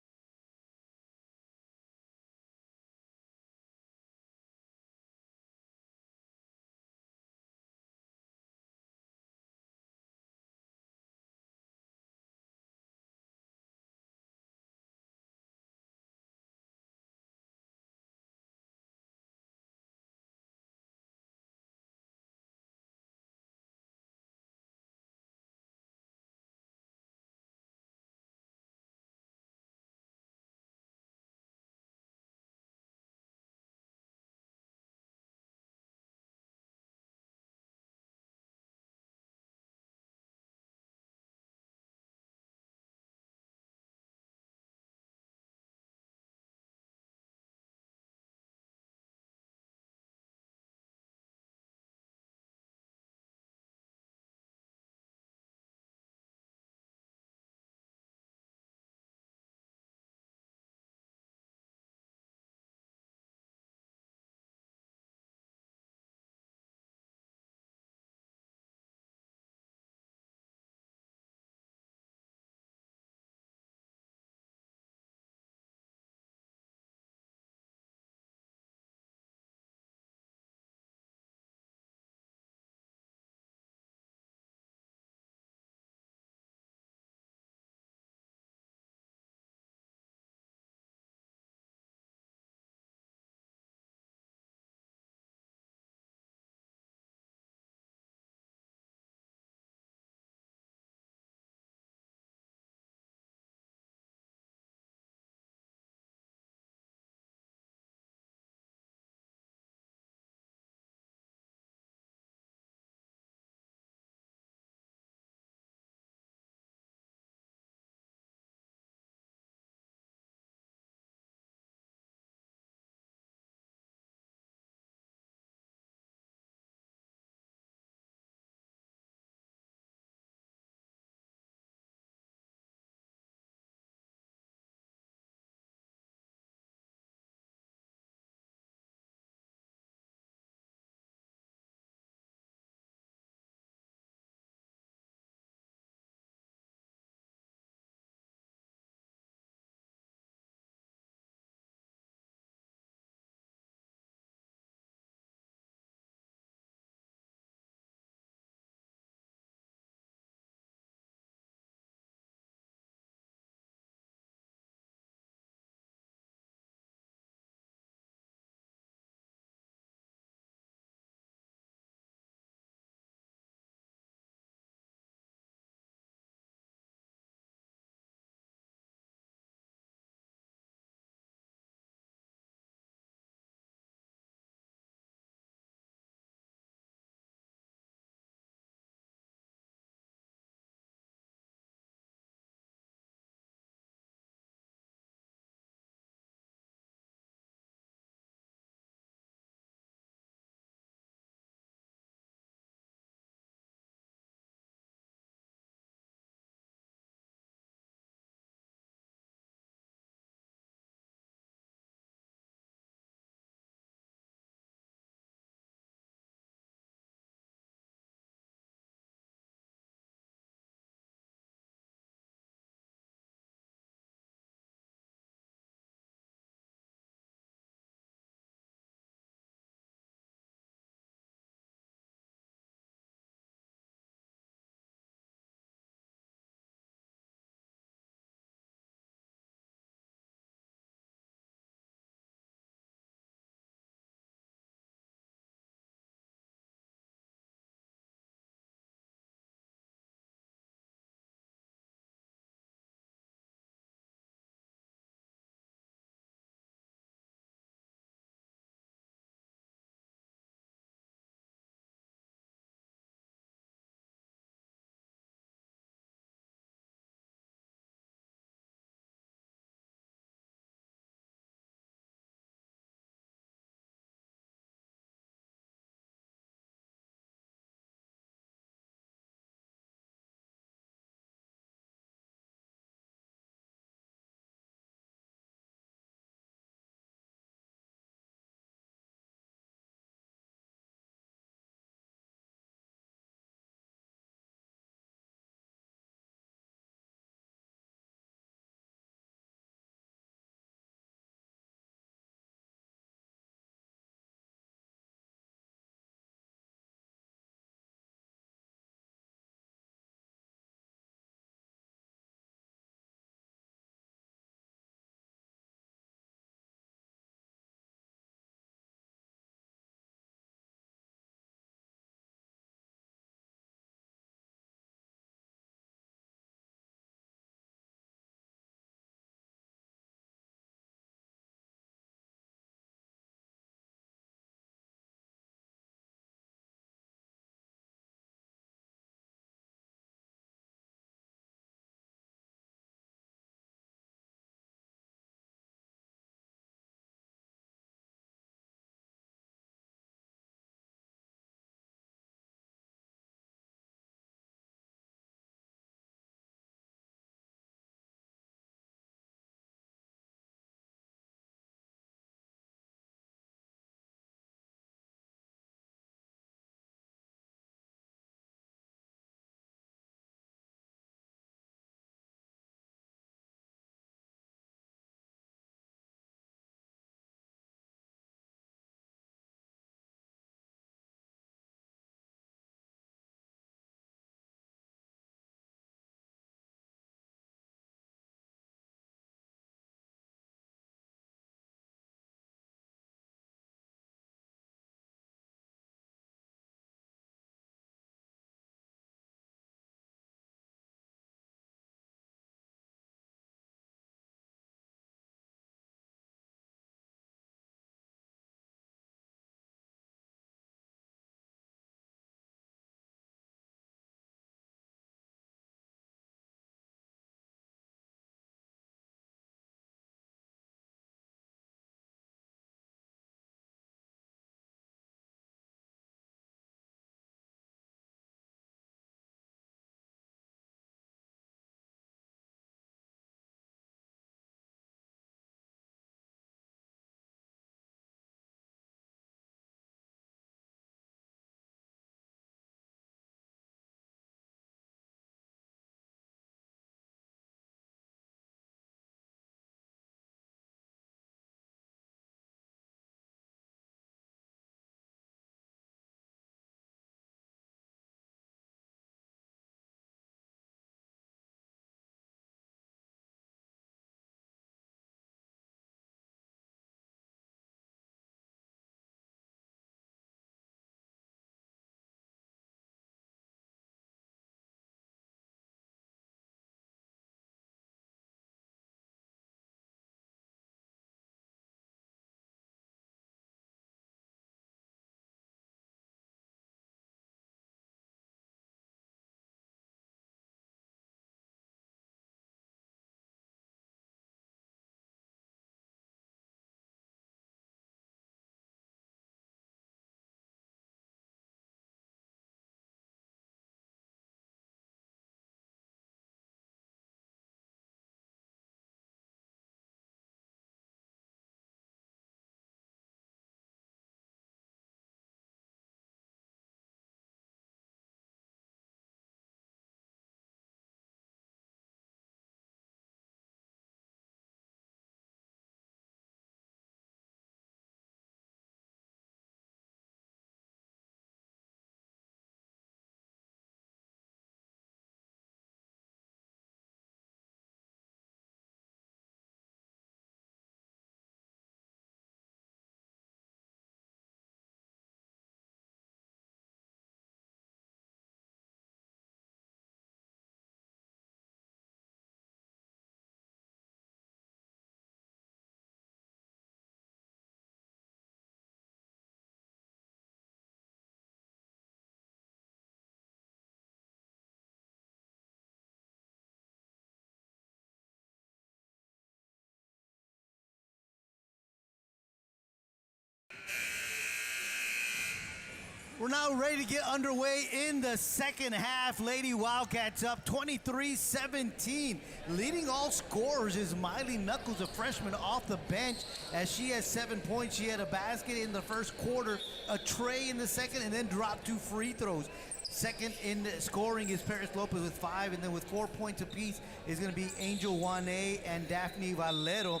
We're now ready to get underway in the second half. Lady Wildcats up 23-17. Leading all scorers is Miley Knuckles, a freshman off the bench, as she has 7 points. She had a basket in the first quarter, a tray in the second, and then dropped 2 free throws. Second in scoring is Paris Lopez with 5, and then with 4 points apiece is going to be Angel Juane and Daphne Valero.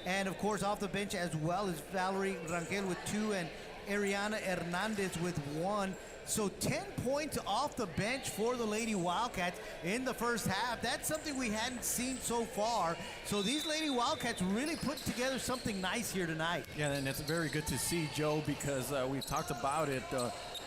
And of course, off the bench as well is Valerie Rangel with 2 and Ariana Hernandez with 1. So 10 points off the bench for the Lady Wildcats in the first half. That's something we hadn't seen so far. So these Lady Wildcats really put together something nice here tonight. Yeah, and it's very good to see, Joe, because we've talked about it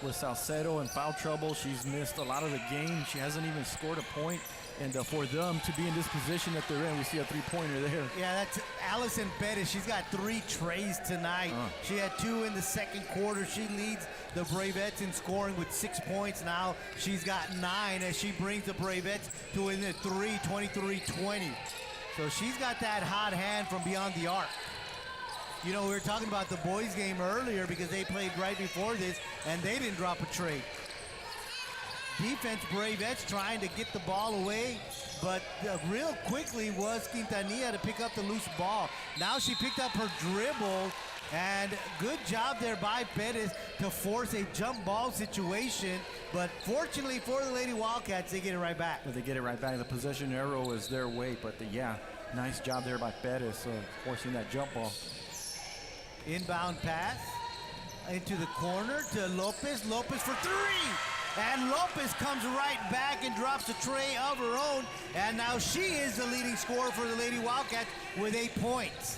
with Salcedo in foul trouble. She's missed a lot of the game. She hasn't even scored a point. And for them to be in this position that they're in, we see a three-pointer there. Yeah, that's Allison Bettis. She's got 3 trays tonight. She had 2 in the second quarter. She leads the Bravettes in scoring with 6 points. Now she's got 9 as she brings the Bravettes to within 3, 23-20. So she's got that hot hand from beyond the arc. You know, we were talking about the boys' game earlier because they played right before this, and they didn't drop a tray. Defense, Bravettes trying to get the ball away, but real quickly was Quintanilla to pick up the loose ball. Now she picked up her dribble, and good job there by Bettis to force a jump ball situation. But fortunately for the Lady Wildcats, they get it right back. But they get it right back. The possession arrow is their way, but yeah, nice job there by Bettis forcing that jump ball. Inbound pass into the corner to Lopez. Lopez for 3! And Lopez comes right back and drops a tray of her own. And now she is the leading scorer for the Lady Wildcats with 8 points.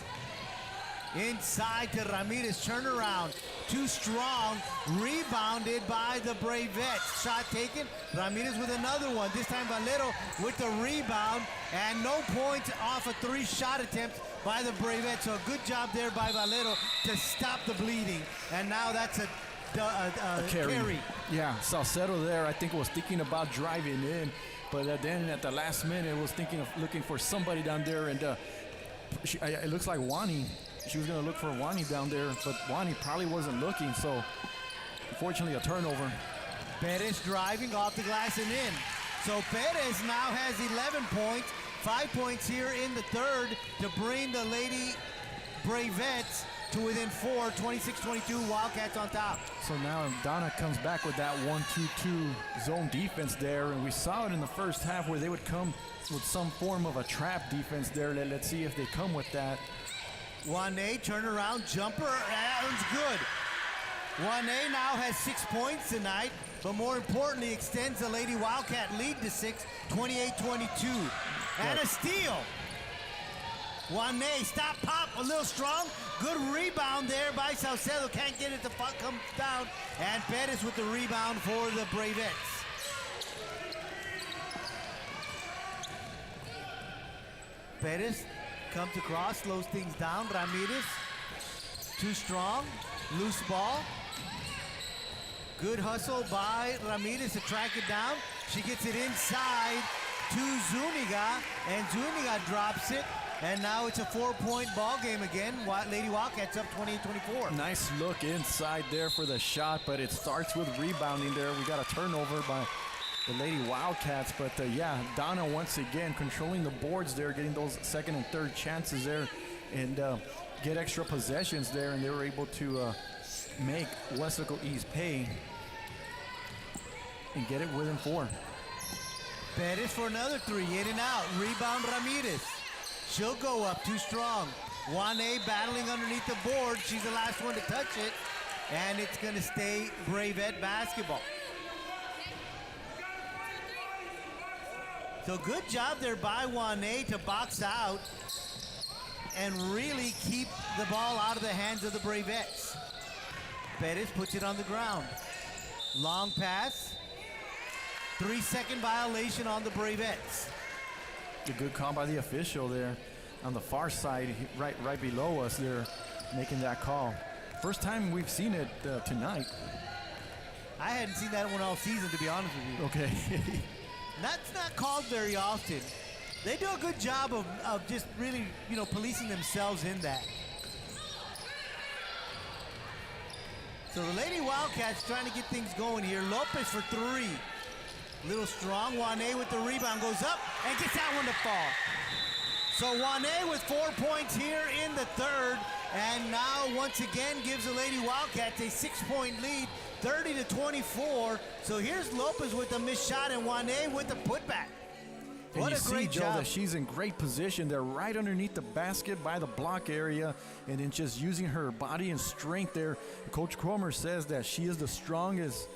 Inside to Ramirez, turnaround. Too strong, rebounded by the Bravettes. Shot taken, Ramirez with another one. This time Valero with the rebound. And no points off of 3 shot attempts by the Bravettes. So a good job there by Valero to stop the bleeding. And now that's a carry. Yeah, Salcedo there, I think, was thinking about driving in, but then at the last minute was thinking of looking for somebody down there, and it looks like Wani. She was going to look for Wani down there, but Wani probably wasn't looking, so unfortunately a turnover. Bettis driving off the glass and in. So Bettis now has 11 points, 5 points here in the third to bring the Lady Bravettes to within 4, 26-22, Wildcats on top. So now Donna comes back with that 1-2-2 zone defense there, and we saw it in the first half where they would come with some form of a trap defense there. Let's see if they come with that. Juane, turnaround jumper, that one's good. Juane now has 6 points tonight, but more importantly extends the Lady Wildcat lead to 6, 28-22. And a steal. Juane, stop, pop, a little strong. Good rebound there by Salcedo. Can't get it to come down. And Bettis with the rebound for the Bravettes. Bettis comes across, slows things down. Ramirez, too strong. Loose ball. Good hustle by Ramirez to track it down. She gets it inside to Zuniga, and Zuniga drops it. And now it's a 4-point ball game again. Lady Wildcats up 28-24. Nice look inside there for the shot, but it starts with rebounding there. We got a turnover by the Lady Wildcats, but yeah, Donna once again controlling the boards there, getting those second and third chances there, and get extra possessions there, and they were able to make Weslaco East pay and get it within 4. Bettis for another 3, in and out. Rebound Ramirez. She'll go up, too strong. Juane battling underneath the board. She's the last one to touch it. And it's going to stay Bravette basketball. So good job there by Juane to box out and really keep the ball out of the hands of the Bravettes. Bettis puts it on the ground. Long pass. 3-second violation on the Bravettes. A good call by the official there on the far side, right below us there, making that call. First time we've seen it tonight. I hadn't seen that one all season, to be honest with you. Okay. That's not called very often. They do a good job of just really, policing themselves in that. So the Lady Wildcats trying to get things going here. Lopez for three. Little strong. Juané with the rebound goes up and gets that one to fall. So Juané with 4 points here in the third, and now once again gives the Lady Wildcats a 6-point lead, 30-24. So here's Lopez with the missed shot and Juané with the putback. What a great Joe, job. that she's in great position. They're right underneath the basket by the block area, and then just using her body and strength there. Coach Cromer says that she is the strongest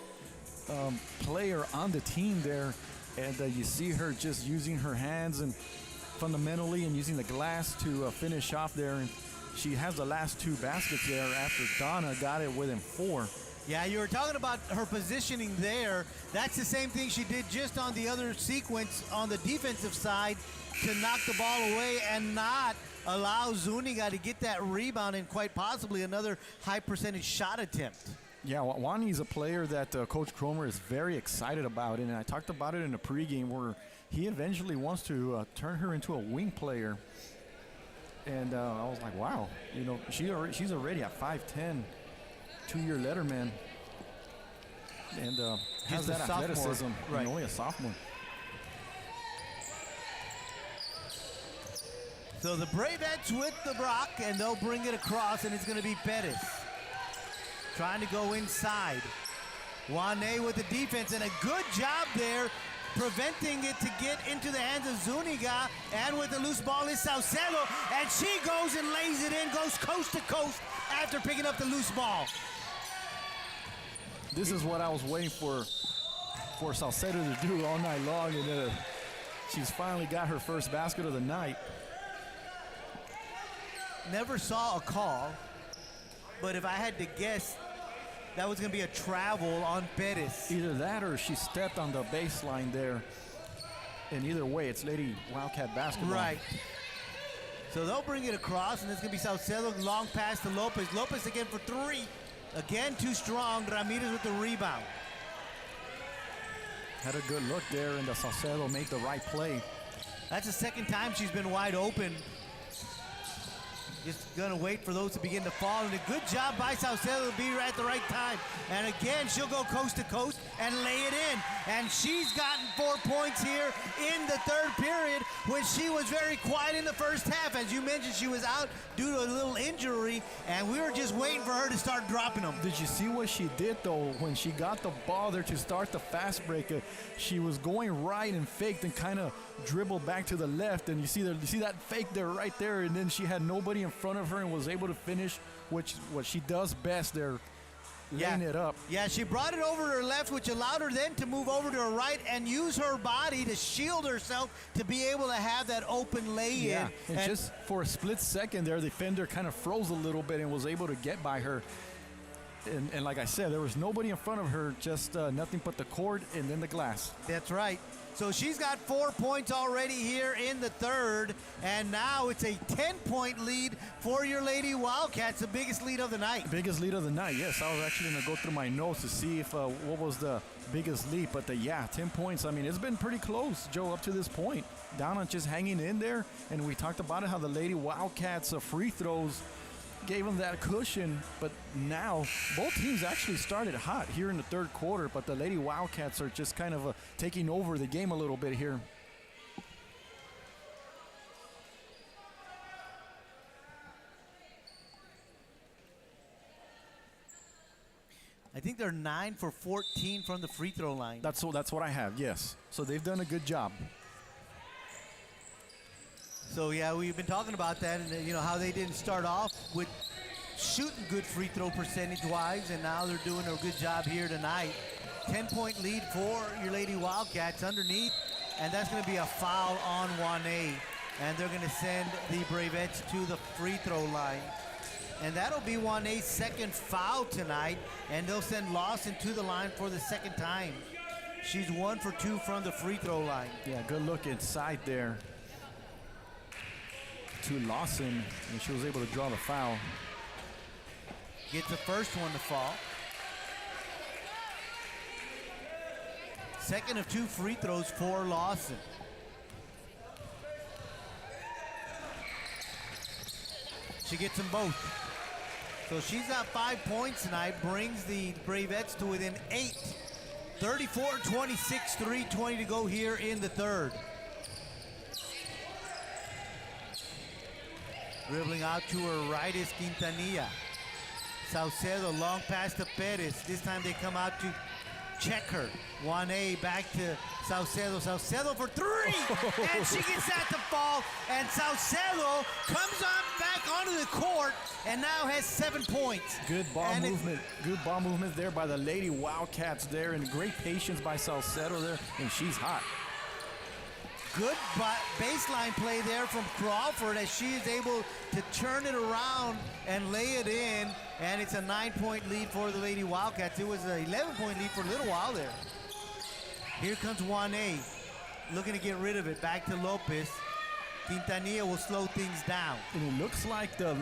player on the team there, and you see her just using her hands and fundamentally and using the glass to finish off there. And she has the last two baskets there after Donna got it within 4. Yeah, you were talking about her positioning there. That's the same thing she did just on the other sequence on the defensive side to knock the ball away and not allow Zuniga to get that rebound and quite possibly another high percentage shot attempt. Yeah, Wani's a player that Coach Cromer is very excited about, and I talked about it in the pregame where he eventually wants to turn her into a wing player. And I was like, wow, you know, she's already at 5'10", 2-year letterman, and has that athleticism. Right. And only a sophomore. So the Bravettes with the rock, and they'll bring it across, and it's going to be Bettis trying to go inside. Juané with the defense, and a good job there preventing it to get into the hands of Zuniga. And with the loose ball is Saucedo, and she goes and lays it in, goes coast to coast after picking up the loose ball. This is what I was waiting for Saucedo to do all night long, and she's finally got her first basket of the night. Never saw a call, but if I had to guess, that was going to be a travel on Bettis. Either that or she stepped on the baseline there. And either way, it's Lady Wildcat basketball. Right. So they'll bring it across, and it's going to be Saucedo, long pass to Lopez. Lopez again for three. Again, too strong. Ramirez with the rebound. Had a good look there, and the Saucedo made the right play. That's the second time she's been wide open. Just gonna wait for those to begin to fall, and a good job by Saucedo to be right at the right time. And again, she'll go coast to coast and lay it in. And she's gotten 4 points here in the third period when she was very quiet in the first half. As you mentioned, she was out due to a little injury, and we were just waiting for her to start dropping them. Did you see what she did, though, when she got the ball there to start the fast break? She was going right and faked and kind of dribbled back to the left, and you see that fake there right there, and then she had nobody in front of her and was able to finish what she does best there, laying it up. Yeah, she brought it over to her left, which allowed her then to move over to her right and use her body to shield herself to be able to have that open lay-in. Yeah, and just for a split second there, the defender kind of froze a little bit and was able to get by her. And like I said, there was nobody in front of her, just nothing but the court and then the glass. That's right. So she's got 4 points already here in the third, and now it's a 10-point lead for your Lady Wildcats, the biggest lead of the night. Biggest lead of the night, yes. I was actually going to go through my notes to see if what was the biggest lead, but 10 points. I mean, it's been pretty close, Joe, up to this point. Donna just hanging in there, and we talked about it, how the Lady Wildcats free throws gave them that cushion, but now both teams actually started hot here in the third quarter, but the Lady Wildcats are just kind of taking over the game a little bit here. I think they're 9 for 14 from the free throw line. That's what I have, yes. So they've done a good job. So yeah, we've been talking about that, and you know how they didn't start off with shooting good free throw percentage-wise, and now they're doing a good job here tonight. 10-point lead for your Lady Wildcats underneath, and that's going to be a foul on Juané, and they're going to send the Bravettes to the free throw line. And that'll be Juané's second foul tonight, and they'll send Lawson to the line for the second time. She's 1 for 2 from the free throw line. Yeah, good look inside there to Lawson, and she was able to draw the foul. Gets the first one to fall. Second of 2 free throws for Lawson. She gets them both. So she's got 5 points tonight, brings the Bravettes to within 8. 34-26, 3:20 to go here in the third. Dribbling out to her right is Quintanilla. Saucedo, long pass to Perez. This time they come out to check her. 1A back to Saucedo. Saucedo for 3! And she gets that to fall. And Saucedo comes on back onto the court and now has 7 points. Good ball movement. Good ball movement there by the Lady Wildcats there. And great patience by Saucedo there. And she's hot. Good baseline play there from Crawford as she is able to turn it around and lay it in. And it's a 9-point lead for the Lady Wildcats. It was an 11-point lead for a little while there. Here comes 1A, looking to get rid of it. Back to Lopez. Quintanilla will slow things down. And it looks like the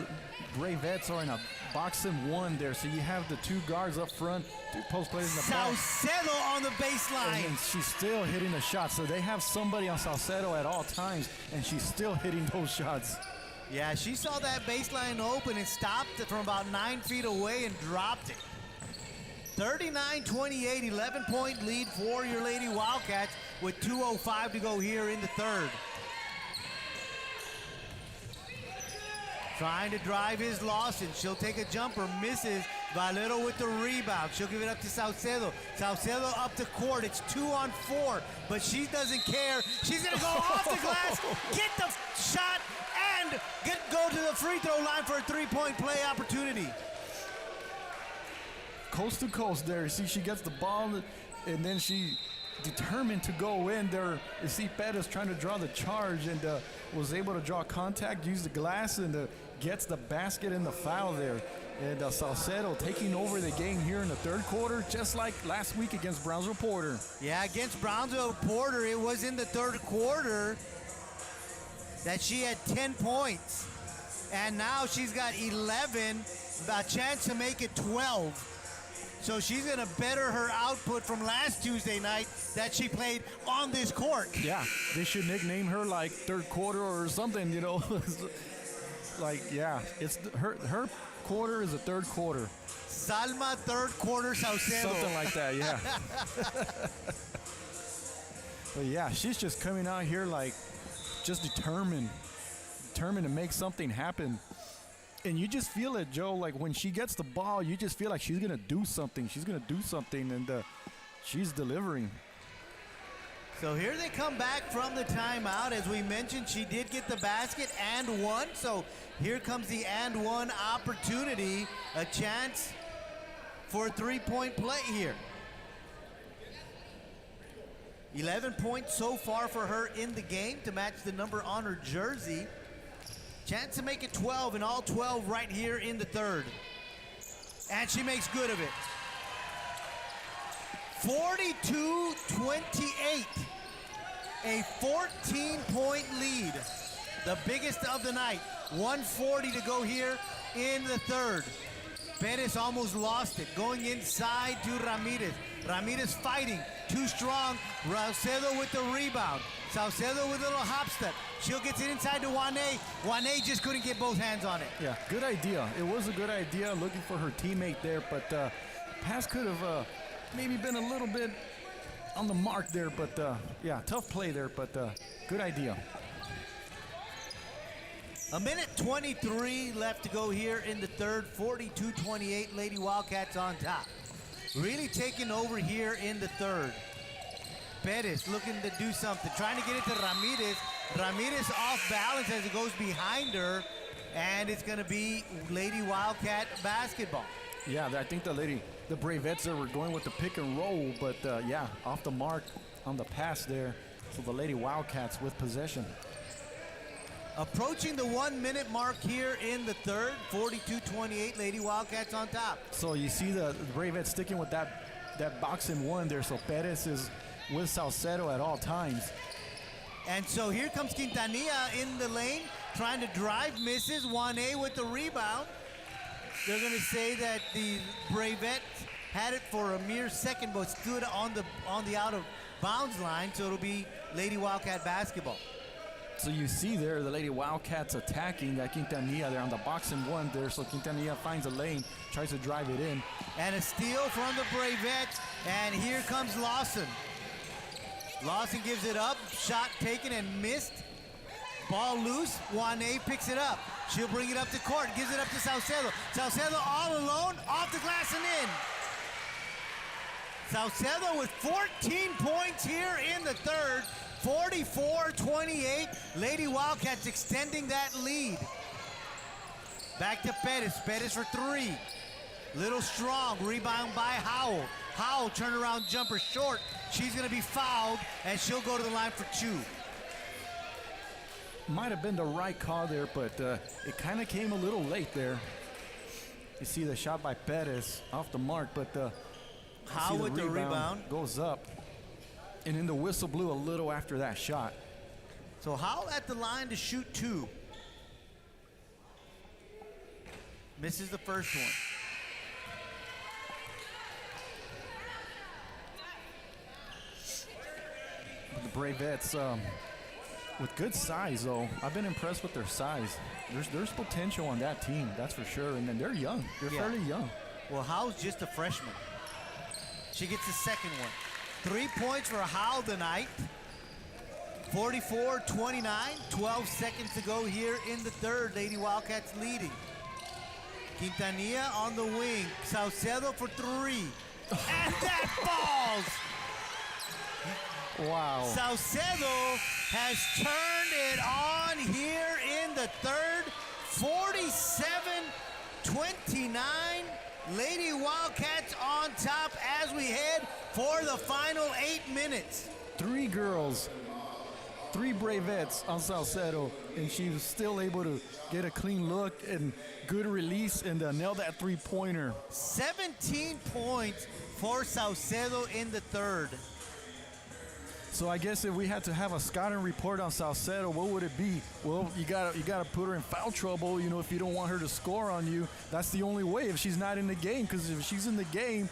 Bravettes are in a boxing one there. So you have the 2 guards up front, 2 post players in the back. Saucedo on the baseline. And she's still hitting the shots. So they have somebody on Saucedo at all times, and she's still hitting those shots. Yeah, she saw that baseline open and stopped it from about 9 feet away and dropped it. 39-28, 11-point lead for your Lady Wildcats with 2:05 to go here in the third. Trying to drive is Lawson. She'll take a jumper, misses. Valero with the rebound. She'll give it up to Saucedo. Saucedo up the court. It's 2-on-4, but she doesn't care. She's gonna go off the glass, get the shot, and go to the free throw line for a 3-point play opportunity. Coast to coast there. See, she gets the ball, and then she determined to go in there. You see Perez trying to draw the charge and was able to draw contact, use the glass, and gets the basket and the foul there. And Saucedo taking over the game here in the third quarter, just like last week against Brownsville Porter. Yeah, against Brownsville Porter, it was in the third quarter that she had 10 points. And now she's got 11, a chance to make it 12. So she's going to better her output from last Tuesday night that she played on this court. Yeah, they should nickname her like third quarter or something, you know. Like, yeah, it's her quarter is the third quarter. Salma third quarter Saucedo. Something like that, yeah. But yeah, she's just coming out here like just determined to make something happen. And you just feel it, Joe, like when she gets the ball, you just feel like she's going to do something. She's going to do something, and she's delivering. So here they come back from the timeout. As we mentioned, she did get the basket and one. So here comes the and one opportunity, a chance for a 3-point play here. 11 points so far for her in the game to match the number on her jersey. Chance to make it 12, and all 12 right here in the third. And she makes good of it. 42-28. A 14-point lead. The biggest of the night. 1:40 to go here in the third. Perez almost lost it. Going inside to Ramirez. Ramirez fighting. Too strong. Saucedo with the rebound. Saucedo with a little hop step. She'll get it inside to Juané. Juané just couldn't get both hands on it. Yeah, good idea. It was a good idea looking for her teammate there, but pass could have maybe been a little bit on the mark there, but yeah, tough play there, but good idea. A minute 23 left to go here in the third. 42-28, Lady Wildcats on top. Really taking over here in the third. Perez looking to do something, trying to get it to Ramirez. Ramirez off balance as it goes behind her, and it's going to be Lady Wildcat basketball. Yeah, I think the Bravettes were going with the pick and roll, but yeah, off the mark on the pass there. So the Lady Wildcats with possession. Approaching the 1-minute mark here in the third. 42-28, Lady Wildcats on top. So you see the Bravettes sticking with that boxing one there. So Perez is with Saucedo at all times. And so here comes Quintanilla in the lane, trying to drive, misses. 1A with the rebound. They're going to say that the Bravettes had it for a mere second, but stood on the out of bounds line. So it'll be Lady Wildcat basketball. So you see there the Lady Wildcats attacking that Quintanilla there on the box and one there. So Quintanilla finds a lane, tries to drive it in. And a steal from the Bravettes. And here comes Lawson. Lawson gives it up. Shot taken and missed. Ball loose. Juanet picks it up. She'll bring it up to court. Gives it up to Saucedo. Saucedo all alone. Off the glass and in. Saucedo with 14 points here in the third. 44-28. Lady Wildcats extending that lead. Back to Pettis. Pettis for three. Little strong. Rebound by Howell. Howell turnaround jumper short. She's going to be fouled, and she'll go to the line for two. Might have been the right call there, but it kind of came a little late there. You see the shot by Pettis off the mark, but Howell with the rebound. Goes up. And then the whistle blew a little after that shot. So Howell at the line to shoot two. Misses the first one. But the Bravettes, with good size, though. I've been impressed with their size. There's potential on that team, that's for sure. And then they're young. They're fairly young. Well, Howell's just a freshman. She gets the second one. 3 points for Howell tonight. 44-29. 12 seconds to go here in the third. Lady Wildcats leading. Quintanilla on the wing. Saucedo for three. And that falls! Wow. Saucedo has turned it on here in the third. 47-29. Lady Wildcats on top as we head for the final 8 minutes. Three girls, three Bravettes on Saucedo, and she was still able to get a clean look and good release and nail that three-pointer. 17 points for Saucedo in the third. So I guess if we had to have a scouting report on Saucedo, what would it be? Well, you gotta put her in foul trouble, you know, if you don't want her to score on you. That's the only way if she's not in the game, because if she's in the game,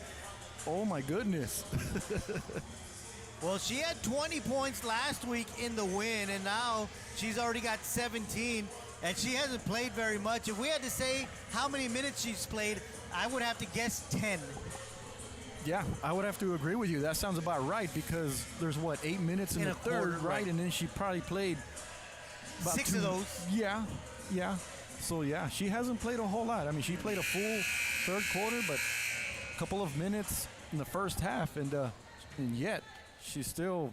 oh my goodness. Well, she had 20 points last week in the win, and now she's already got 17, and she hasn't played very much. If we had to say how many minutes she's played, I would have to guess 10. Yeah, I would have to agree with you. That sounds about right, because there's, 8 minutes in the third, quarter, right? And then she probably played about 6 of those. Yeah. So, yeah, she hasn't played a whole lot. I mean, she played a full third quarter, but a couple of minutes in the first half, and yet she's still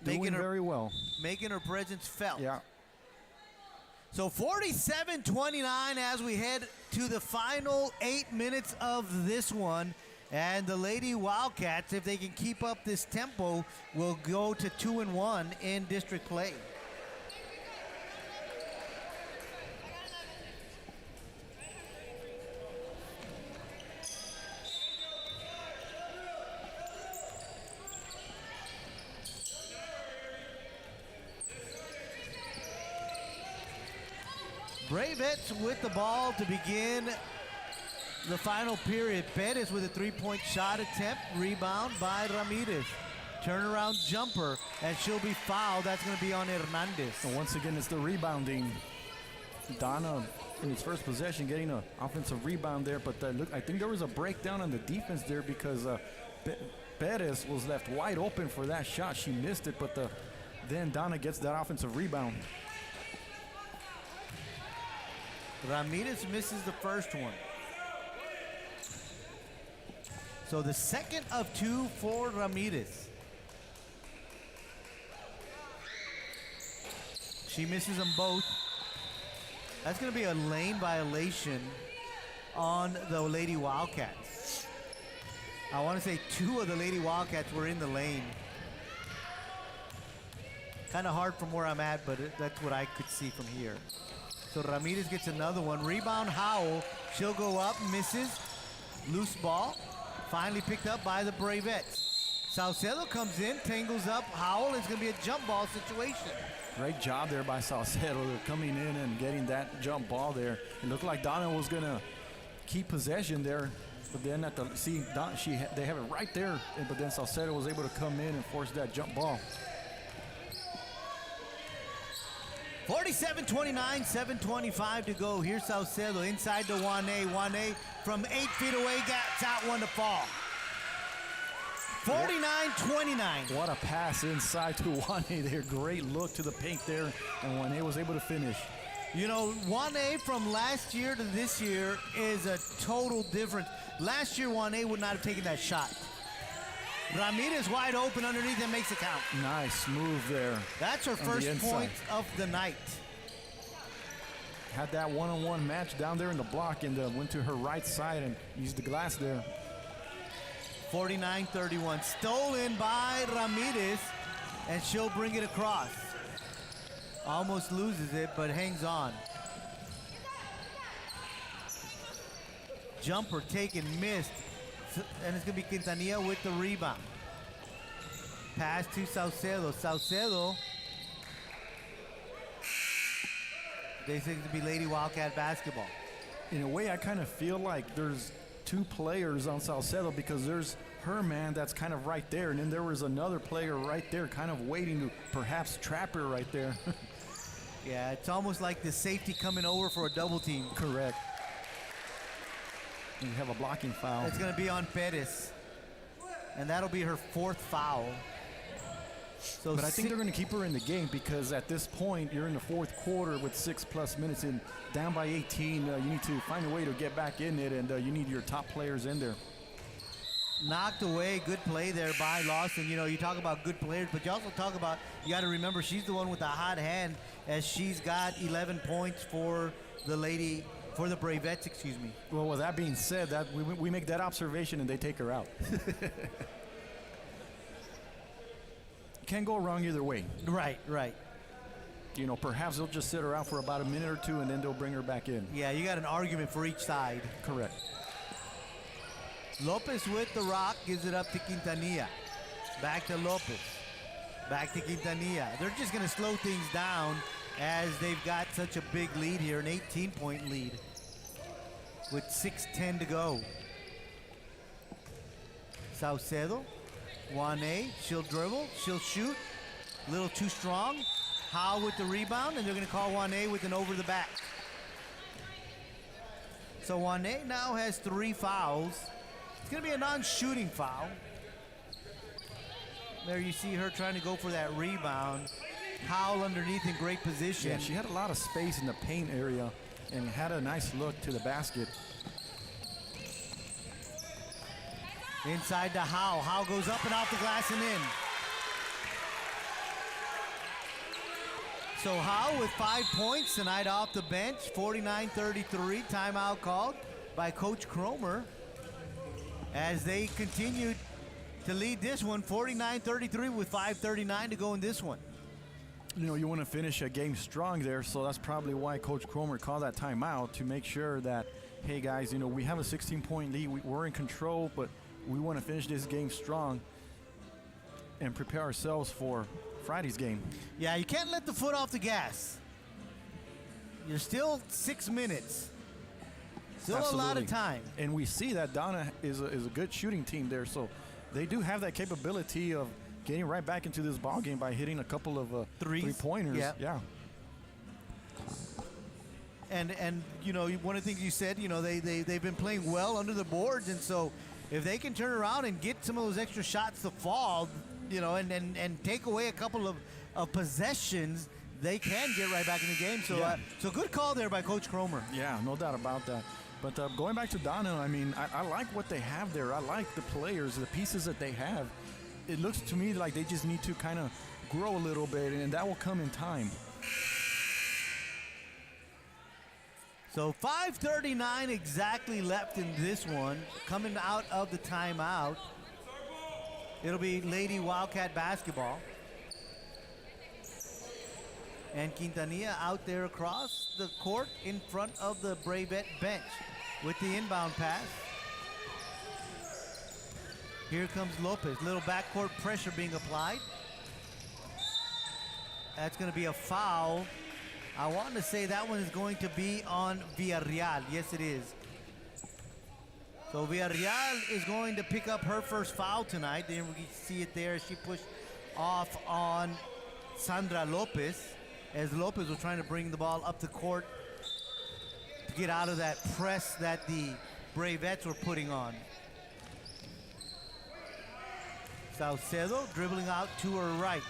doing very well. Making her presence felt. Yeah. So 47-29 as we head to the final 8 minutes of this one. And the Lady Wildcats, if they can keep up this tempo, will go to 2-1 in district play. Bravettes with the ball to begin the final period. Pettis with a three-point shot attempt. Rebound by Ramirez. Turnaround jumper, and she'll be fouled. That's going to be on Hernandez. And once again, it's the rebounding. Donna, in his first possession, getting an offensive rebound there. But look, I think there was a breakdown on the defense there, because Pettis was left wide open for that shot. She missed it, but then Donna gets that offensive rebound. Ramirez misses the first one. So the second of two for Ramirez. She misses them both. That's going to be a lane violation on the Lady Wildcats. I want to say 2 of the Lady Wildcats were in the lane. Kind of hard from where I'm at, but that's what I could see from here. So Ramirez gets another one. Rebound Howell. She'll go up, misses. Loose ball. Finally picked up by the Bravettes. Saucedo comes in, tangles up. Howell. Is going to be a jump ball situation. Great job there by Saucedo. They're coming in and getting that jump ball there. It looked like Donna was going to keep possession there. But then they have it right there. But then Saucedo was able to come in and force that jump ball. 47-29, 7:25 to go. Here's Saucedo inside to Juane. Juane from 8 feet away gets out one to fall. 49-29. What a pass inside to Juane there. Great look to the paint there, and Juane was able to finish. You know, Juane from last year to this year is a total difference. Last year, Juane would not have taken that shot. Ramirez wide open underneath and makes it count. Nice move there. That's her first point of the night. Had that one-on-one match down there in the block and went to her right side and used the glass there. 49-31. Stolen by Ramirez, and she'll bring it across. Almost loses it, but hangs on. Jumper taken, missed. And it's going to be Quintanilla with the rebound. Pass to Saucedo. Saucedo. They think it to be Lady Wildcat basketball. In a way, I kind of feel like there's two players on Saucedo because there's her man that's kind of right there, and then there was another player right there kind of waiting to perhaps trap her right there. Yeah, it's almost like the safety coming over for a double team. Correct. And we have a blocking foul. It's going to be on Perez, and that'll be her fourth foul. So but I think they're going to keep her in the game because at this point, you're in the fourth quarter with 6+ minutes in, down by 18. You need to find a way to get back in it, and you need your top players in there. Knocked away, good play there by Lawson. You know, you talk about good players, but you also talk about, you got to remember, she's the one with the hot hand, as she's got 11 points for the lady, for the Bravettes, excuse me. Well, with that being said, that we make that observation and they take her out. Can't go wrong either way. Right, right. You know, perhaps they'll just sit her out for about a minute or two and then they'll bring her back in. Yeah, you got an argument for each side. Correct. Lopez with the rock, gives it up to Quintanilla. Back to Lopez. Back to Quintanilla. They're just going to slow things down as they've got such a big lead here, an 18-point lead with 6:10 to go. Saucedo, Juane, she'll dribble, she'll shoot. A little too strong. Howe with the rebound, and they're going to call Juane with an over the back. So Juane now has 3 fouls. It's going to be a non-shooting foul. There you see her trying to go for that rebound. Howell underneath in great position. Yeah, she had a lot of space in the paint area and had a nice look to the basket. Inside to Howe. Howe goes up and off the glass and in. So Howe with 5 points tonight off the bench. 49-33. Timeout called by Coach Cromer as they continued to lead this one. 49-33 with 5:39 to go in this one. You know, you want to finish a game strong there, so that's probably why Coach Cromer called that timeout, to make sure that, hey guys, you know, we have a 16-point lead, we're in control, but we want to finish this game strong and prepare ourselves for Friday's game. Yeah, you can't let the foot off the gas. You're still 6 minutes. Still Absolutely. A lot of time. And we see that Donna is a good shooting team there, so they do have that capability of getting right back into this ball game by hitting a couple of three-pointers. Yeah. And you know, one of the things you said, you know, they've been playing well under the boards, and so if they can turn around and get some of those extra shots to fall, you know, and take away a couple of possessions, they can get right back in the game. So Yeah. So good call there by Coach Cromer. Yeah, no doubt about that. But going back to Donna, I mean, I like what they have there. I like the players, the pieces that they have. It looks to me like they just need to kind of grow a little bit, and that will come in time. So 5:39 exactly left in this one. Coming out of the timeout, it'll be Lady Wildcat basketball. And Quintanilla out there across the court in front of the Bravette bench with the inbound pass. Here comes Lopez. Little backcourt pressure being applied. That's going to be a foul. I want to say that one is going to be on Villarreal. Yes, it is. So Villarreal is going to pick up her first foul tonight. Then we see it there. She pushed off on Sandra Lopez. as Lopez was trying to bring the ball up the court to get out of that press that the Bravettes were putting on. Saucedo dribbling out to her right.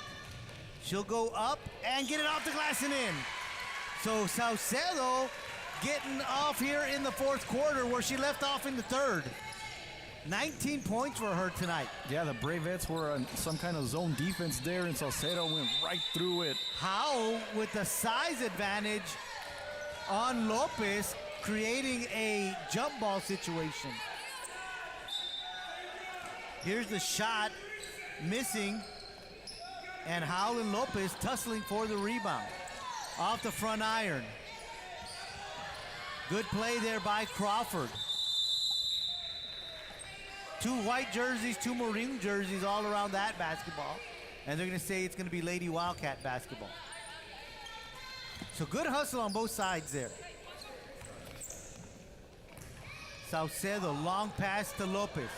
She'll go up and get it off the glass and in. So Saucedo getting off here in the fourth quarter where she left off in the third. 19 points for her tonight. Yeah, the Bravettes were on some kind of zone defense there, and Saucedo went right through it. Howell with the size advantage on Lopez, creating a jump ball situation. Here's the shot, missing, and Howell and Lopez tussling for the rebound. Off the front iron. Good play there by Crawford. Two white jerseys, two maroon jerseys all around that basketball. And they're going to say it's going to be Lady Wildcat basketball. So good hustle on both sides there. Saucedo, long pass to Lopez.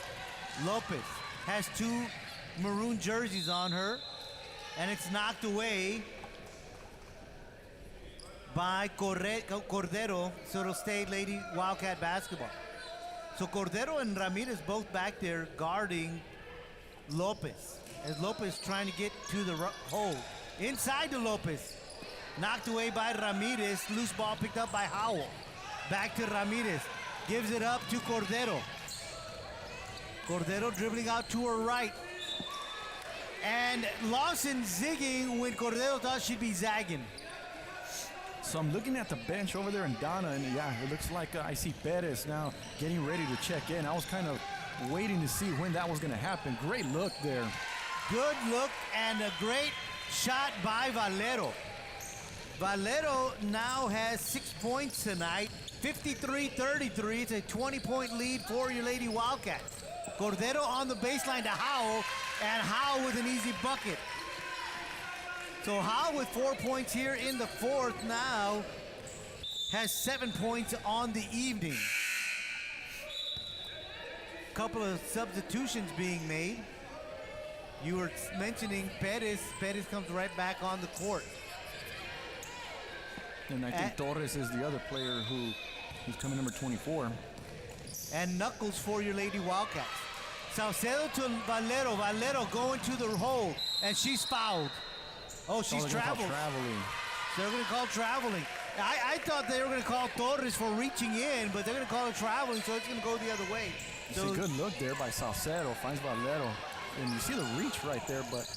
Lopez has two maroon jerseys on her, and it's knocked away by Cordero, so it'll stay Lady Wildcat basketball. So Cordero and Ramirez both back there guarding Lopez, as Lopez trying to get to the hole. Inside to Lopez, knocked away by Ramirez, loose ball picked up by Howell. Back to Ramirez, gives it up to Cordero. Cordero dribbling out to her right. And Lawson zigging when Cordero thought she'd be zagging. So I'm looking at the bench over there in Donna, and yeah, it looks like I see Perez now getting ready to check in. I was kind of waiting to see when that was going to happen. Great look there. Good look and a great shot by Valero. Valero now has 6 points tonight, 53-33. It's a 20-point lead for your Lady Wildcats. Cordero on the baseline to Howell, and Howell with an easy bucket. So Howell with 4 points here in the fourth now has 7 points on the evening. Couple of substitutions being made. You were mentioning Perez. Perez comes right back on the court. And I think Torres is the other player who's coming number 24. And Knuckles for your Lady Wildcats. Saucedo to Valero. Valero going to the hole, and she's fouled. Oh, she's traveled. They're going to call traveling. I thought they were going to call Torres for reaching in, but they're going to call it traveling, so it's going to go the other way. It's a good look there by Saucedo. Finds Valero. And you see the reach right there, but...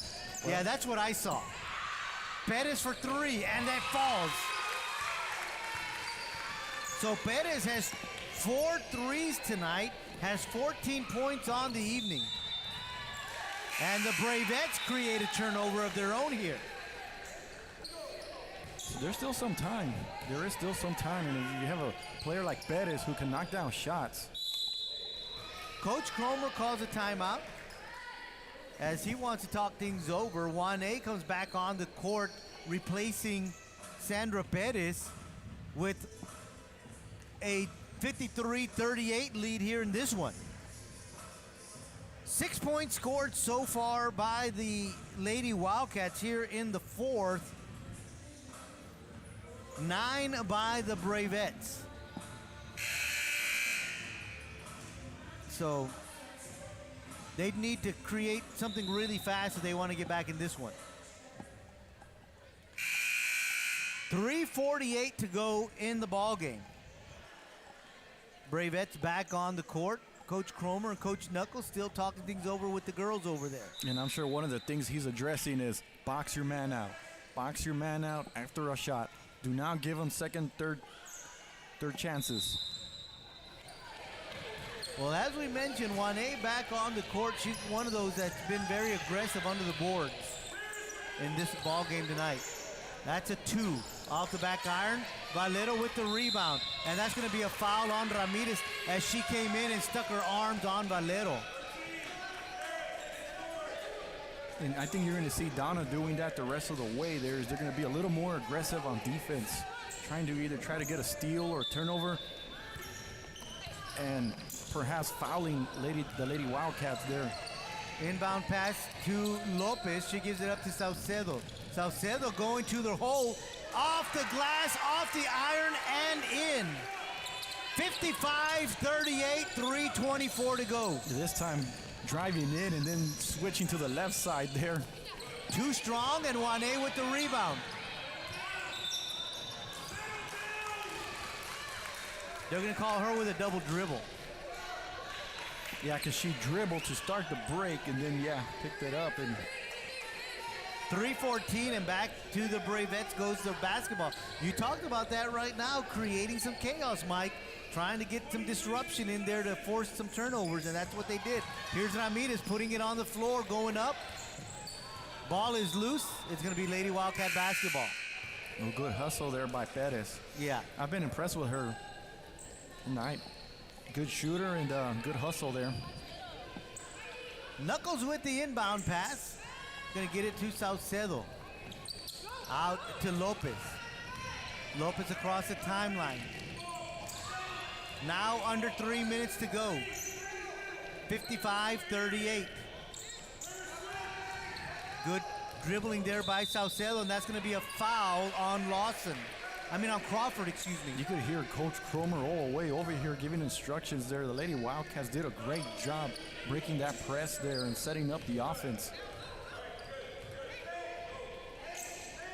Well, yeah, that's what I saw. Perez for three, and that falls. So Perez has 4 threes tonight, has 14 points on the evening. And the Bravettes create a turnover of their own here. So there's still some time. There is still some time, and you have a player like Perez who can knock down shots. Coach Cromer calls a timeout as he wants to talk things over. Juane comes back on the court, replacing Sandra Perez with a 53-38 lead here in this one. 6 points scored so far by the Lady Wildcats here in the fourth. 9 by the Bravettes. So they need to create something really fast if they want to get back in this one. 3:48 to go in the ball game. Bravettes back on the court. Coach Cromer and Coach Knuckles still talking things over with the girls over there. And I'm sure one of the things he's addressing is box your man out. Box your man out after a shot. Do not give him second, third chances. Well, as we mentioned, Juane back on the court. She's one of those that's been very aggressive under the boards in this ball game tonight. That's a 2 off the back iron. Valero with the rebound. And that's going to be a foul on Ramirez as she came in and stuck her arms on Valero. And I think you're going to see Donna doing that the rest of the way. They're going to be a little more aggressive on defense, trying to either try to get a steal or a turnover, and perhaps fouling the Lady Wildcats there. Inbound pass to Lopez. She gives it up to Saucedo. Saucedo going to the hole off the glass, off the iron, and in. 55-38, 3:24 to go. This time driving in and then switching to the left side there. Too strong, and Wane with the rebound. They're going to call her with a double dribble. Yeah, because she dribbled to start the break and then, yeah, picked it up. And 3:14 and back to the Bravettes goes the basketball. You talked about that right now, creating some chaos, Mike. Trying to get some disruption in there to force some turnovers, and that's what they did. Here's Ramirez putting it on the floor, going up. Ball is loose. It's going to be Lady Wildcat basketball. a good hustle there by Perez. Yeah. I've been impressed with her tonight. Good shooter and good hustle there. Knuckles with the inbound pass. Gonna get it to Saucedo. Out to Lopez. Lopez across the timeline. Now under 3 minutes to go. 55-38. Good dribbling there by Saucedo, and that's gonna be a foul on Lawson. I mean on Crawford, excuse me. You could hear Coach Cromer all the way over here giving instructions there. The Lady Wildcats did a great job breaking that press there and setting up the offense.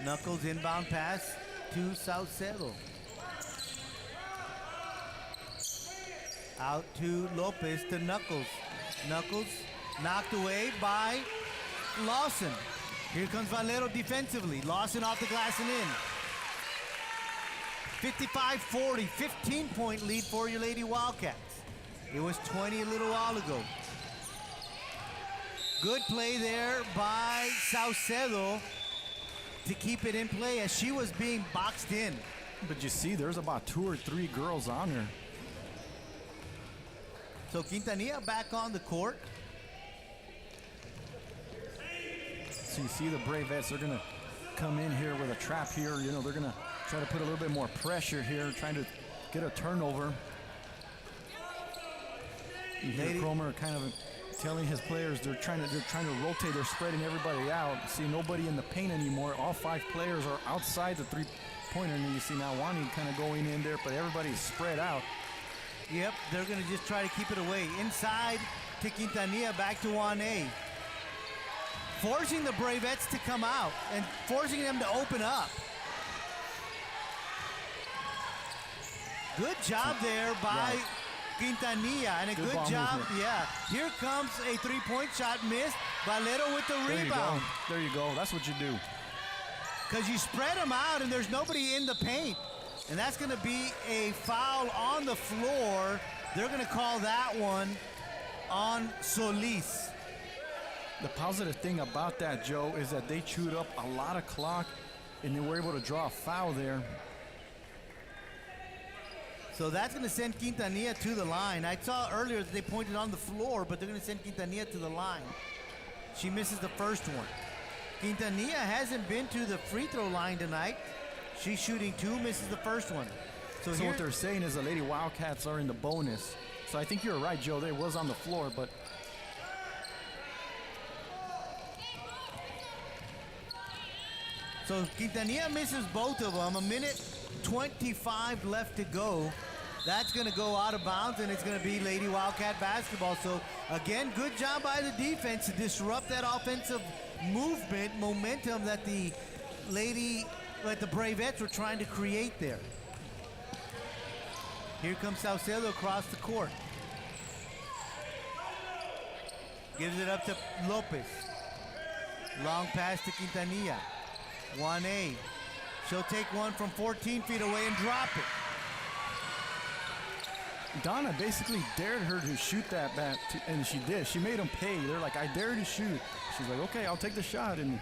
Knuckles inbound pass to Saucedo. Out to Lopez to Knuckles. Knuckles knocked away by Lawson. Here comes Valero defensively. Lawson off the glass and in. 55-40, 15-point lead for your Lady Wildcats. It was 20 a little while ago. Good play there by Saucedo to keep it in play as she was being boxed in. But you see, there's about 2 or 3 girls on her. So Quintanilla back on the court. So you see the Bravettes, they're going to come in here with a trap here. You know, they're going to try to put a little bit more pressure here, trying to get a turnover. You hear Cromer kind of telling his players they're trying to rotate. They're spreading everybody out. See nobody in the paint anymore. All 5 players are outside the three-pointer. And you see now Wani kind of going in there, but everybody's spread out. Yep, they're going to just try to keep it away. Inside to Quintanilla, back to Wane. Forcing the Bravettes to come out and forcing them to open up. Good job there by Quintanilla, and a good job. Movement. Yeah, here comes a 3-point shot missed. Valero with the rebound. There you go. That's what you do. Because you spread them out and there's nobody in the paint. And that's going to be a foul on the floor. They're going to call that one on Solis. The positive thing about that, Joe, is that they chewed up a lot of clock and they were able to draw a foul there. So that's going to send Quintanilla to the line. I saw earlier that they pointed on the floor, but they're going to send Quintanilla to the line. She misses the first one. Quintanilla hasn't been to the free throw line tonight. She's shooting 2, misses the first one. So what they're saying is the Lady Wildcats are in the bonus. So I think you're right, Joe. They was on the floor, but so Quintanilla misses both of them. 1:25 left to go. That's going to go out of bounds, and it's going to be Lady Wildcat basketball. So, again, good job by the defense to disrupt that offensive movement, momentum that the Bravettes were trying to create there. Here comes Saucedo across the court. Gives it up to Lopez. Long pass to Quintanilla. 1A. She'll take one from 14 feet away and drop it. Donna basically dared her to shoot that bat, and she did. She made them pay. They're like, I dare to shoot. She's like, okay, I'll take the shot, and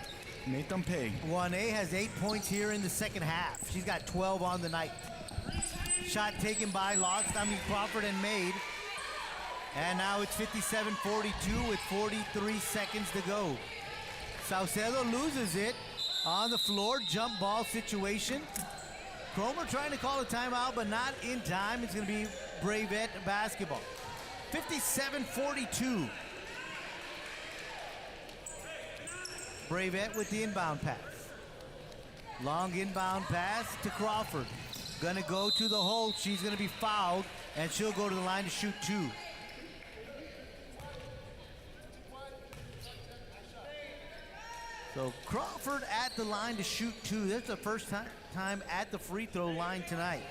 made them pay. 1A has 8 points here in the second half. She's got 12 on the night. Shot taken by Crawford and made. And now it's 57-42 with 43 seconds to go. Saucedo loses it on the floor, jump ball situation. Cromer trying to call a timeout, but not in time. It's going to be Bravette basketball. 57-42. Bravette with the inbound pass. Long inbound pass to Crawford. Gonna go to the hole. She's gonna be fouled, and she'll go to the line to shoot 2. So Crawford at the line to shoot 2. That's the first time at the free throw line tonight.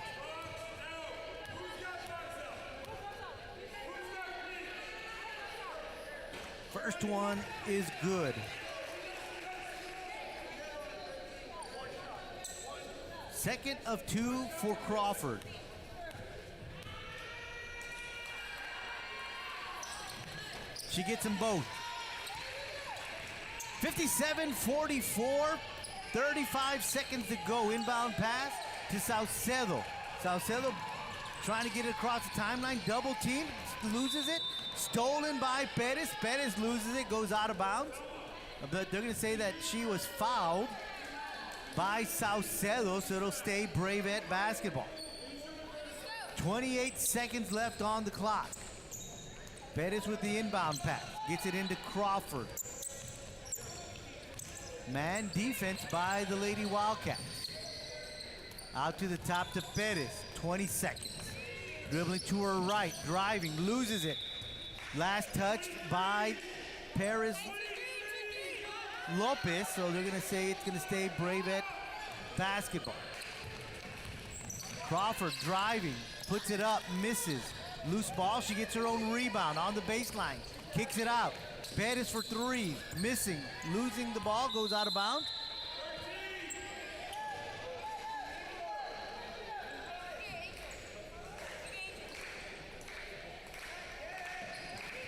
First one is good. Second of 2 for Crawford. She gets them both. 57-44, 35 seconds to go. Inbound pass to Saucedo. Saucedo trying to get it across the timeline. Double team, loses it. Stolen by Perez. Perez loses it, goes out of bounds. They're going to say that she was fouled by Saucedo, so it'll stay Bravette basketball. 28 seconds left on the clock. Perez with the inbound pass. Gets it into Crawford. Man defense by the Lady Wildcats. Out to the top to Perez. 20 seconds. Dribbling to her right. Driving. Loses it. Last touch by Perez Lopez. So they're going to say it's going to stay Bravette basketball. Crawford driving. Puts it up. Misses. Loose ball. She gets her own rebound on the baseline. Kicks it out. Perez for 3, missing, losing the ball, goes out of bounds.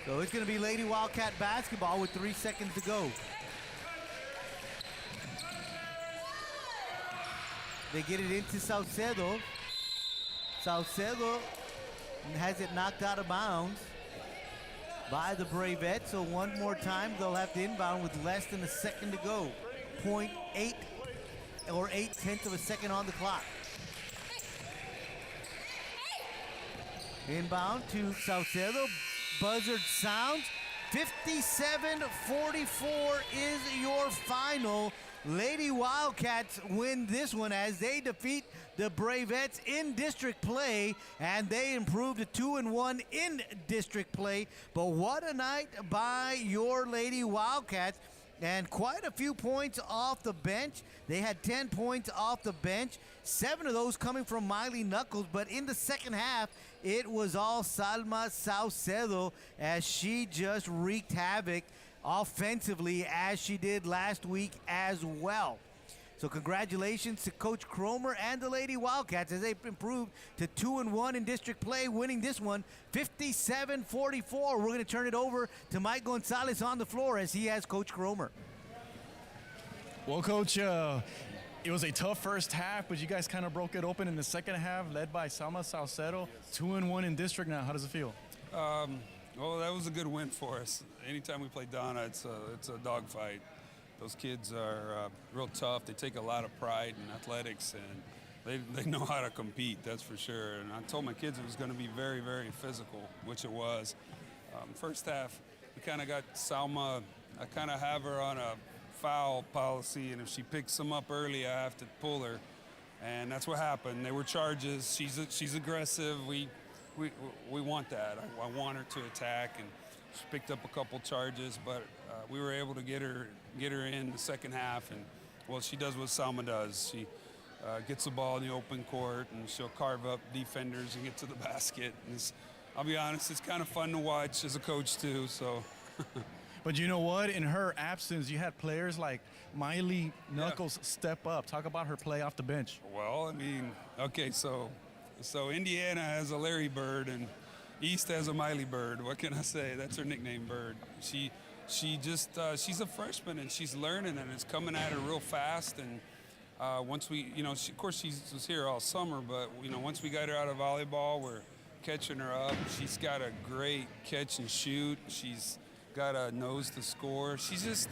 So it's going to be Lady Wildcat basketball with 3 seconds to go. They get it into Saucedo. Saucedo has it knocked out of bounds by the Bravettes. So one more time, they'll have to inbound with less than a second to go. 0.8 or 0.8 of a second on the clock. Inbound to Saucedo. Buzzard sounds. 57-44 is your final. Lady Wildcats win this one as they defeat the Bravettes in district play, and they improved to 2-1 in district play. But what a night by your Lady Wildcats, and quite a few points off the bench. They had 10 points off the bench, 7 of those coming from Miley Knuckles. But in the second half, it was all Salma Saucedo as she just wreaked havoc offensively, as she did last week as well. So congratulations to Coach Cromer and the Lady Wildcats as they improved to 2-1 in district play, winning this one 57-44. We're going to turn it over to Mike Gonzalez on the floor as he has Coach Cromer. Well, Coach, it was a tough first half, but you guys kind of broke it open in the second half, led by Salma Saucedo. 2-1 in district now. How does it feel? Well, that was a good win for us. Anytime we play Donna, it's a dogfight. Those kids are real tough. They take a lot of pride in athletics, and they know how to compete, that's for sure. And I told my kids it was going to be very, very physical, which it was. First half, we kind of got Salma. I kind of have her on a foul policy, and if she picks them up early, I have to pull her. And that's what happened. They were charges. She's aggressive. We want that. I want her to attack, and she picked up a couple charges, but we were able to get her in the second half. And well, she does what Salma does. She gets the ball in the open court, and she'll carve up defenders and get to the basket. And I'll be honest, it's kind of fun to watch as a coach too. So. But you know what? In her absence, you had players like Miley Knuckles step up. Talk about her play off the bench. Well, I mean, okay, so Indiana has a Larry Bird and East has a Miley Bird. What can I say? That's her nickname, Bird. She's a freshman and she's learning, and it's coming at her real fast. And once we, of course she was here all summer, but once we got her out of volleyball, we're catching her up. She's got a great catch and shoot. She's got a nose to score. She's just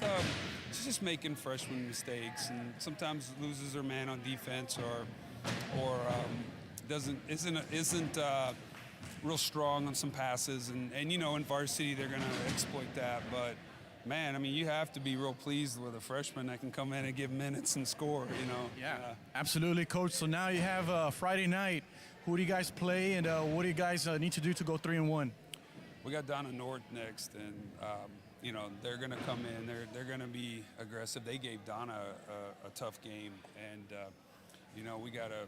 making freshman mistakes, and sometimes loses her man on defense or isn't real strong on some passes, and in varsity they're gonna exploit that. But man, I mean, you have to be real pleased with a freshman that can come in and give minutes and score, you know. Yeah, absolutely, Coach. So now you have Friday night. Who do you guys play, and what do you guys need to do to go 3-1? We got Donna North next, and you know, they're going to come in. They're going to be aggressive. They gave Donna a tough game, and you know, we gotta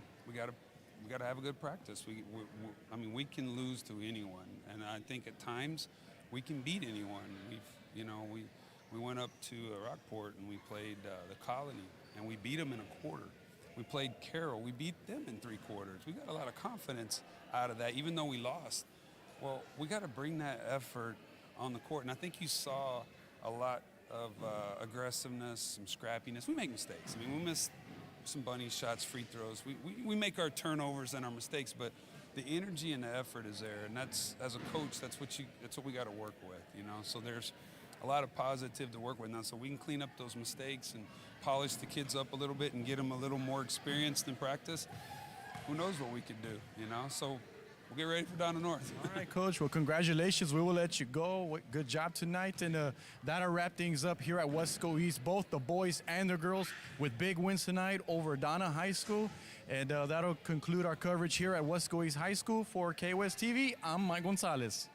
have a good practice. I mean, we can lose to anyone, and I think at times we can beat anyone. We went up to Rockport and we played the Colony, and we beat them in a quarter. We played Carroll. We beat them in 3 quarters. We got a lot of confidence out of that, even though we lost. Well, we got to bring that effort on the court, and I think you saw a lot of aggressiveness, some scrappiness. We make mistakes. I mean, we miss some bunny shots, free throws. We make our turnovers and our mistakes, but the energy and the effort is there, and that's, as a coach, that's what we got to work with, you know. So there's a lot of positive to work with now, so we can clean up those mistakes and polish the kids up a little bit and get them a little more experienced in practice. Who knows what we could do, you know? So we'll get ready for Donna North. All right, Coach. Well, congratulations. We will let you go. Good job tonight. And that'll wrap things up here at Weslaco East, both the boys and the girls, with big wins tonight over Donna High School. And that'll conclude our coverage here at Weslaco East High School. For KWES TV, I'm Mike Gonzalez.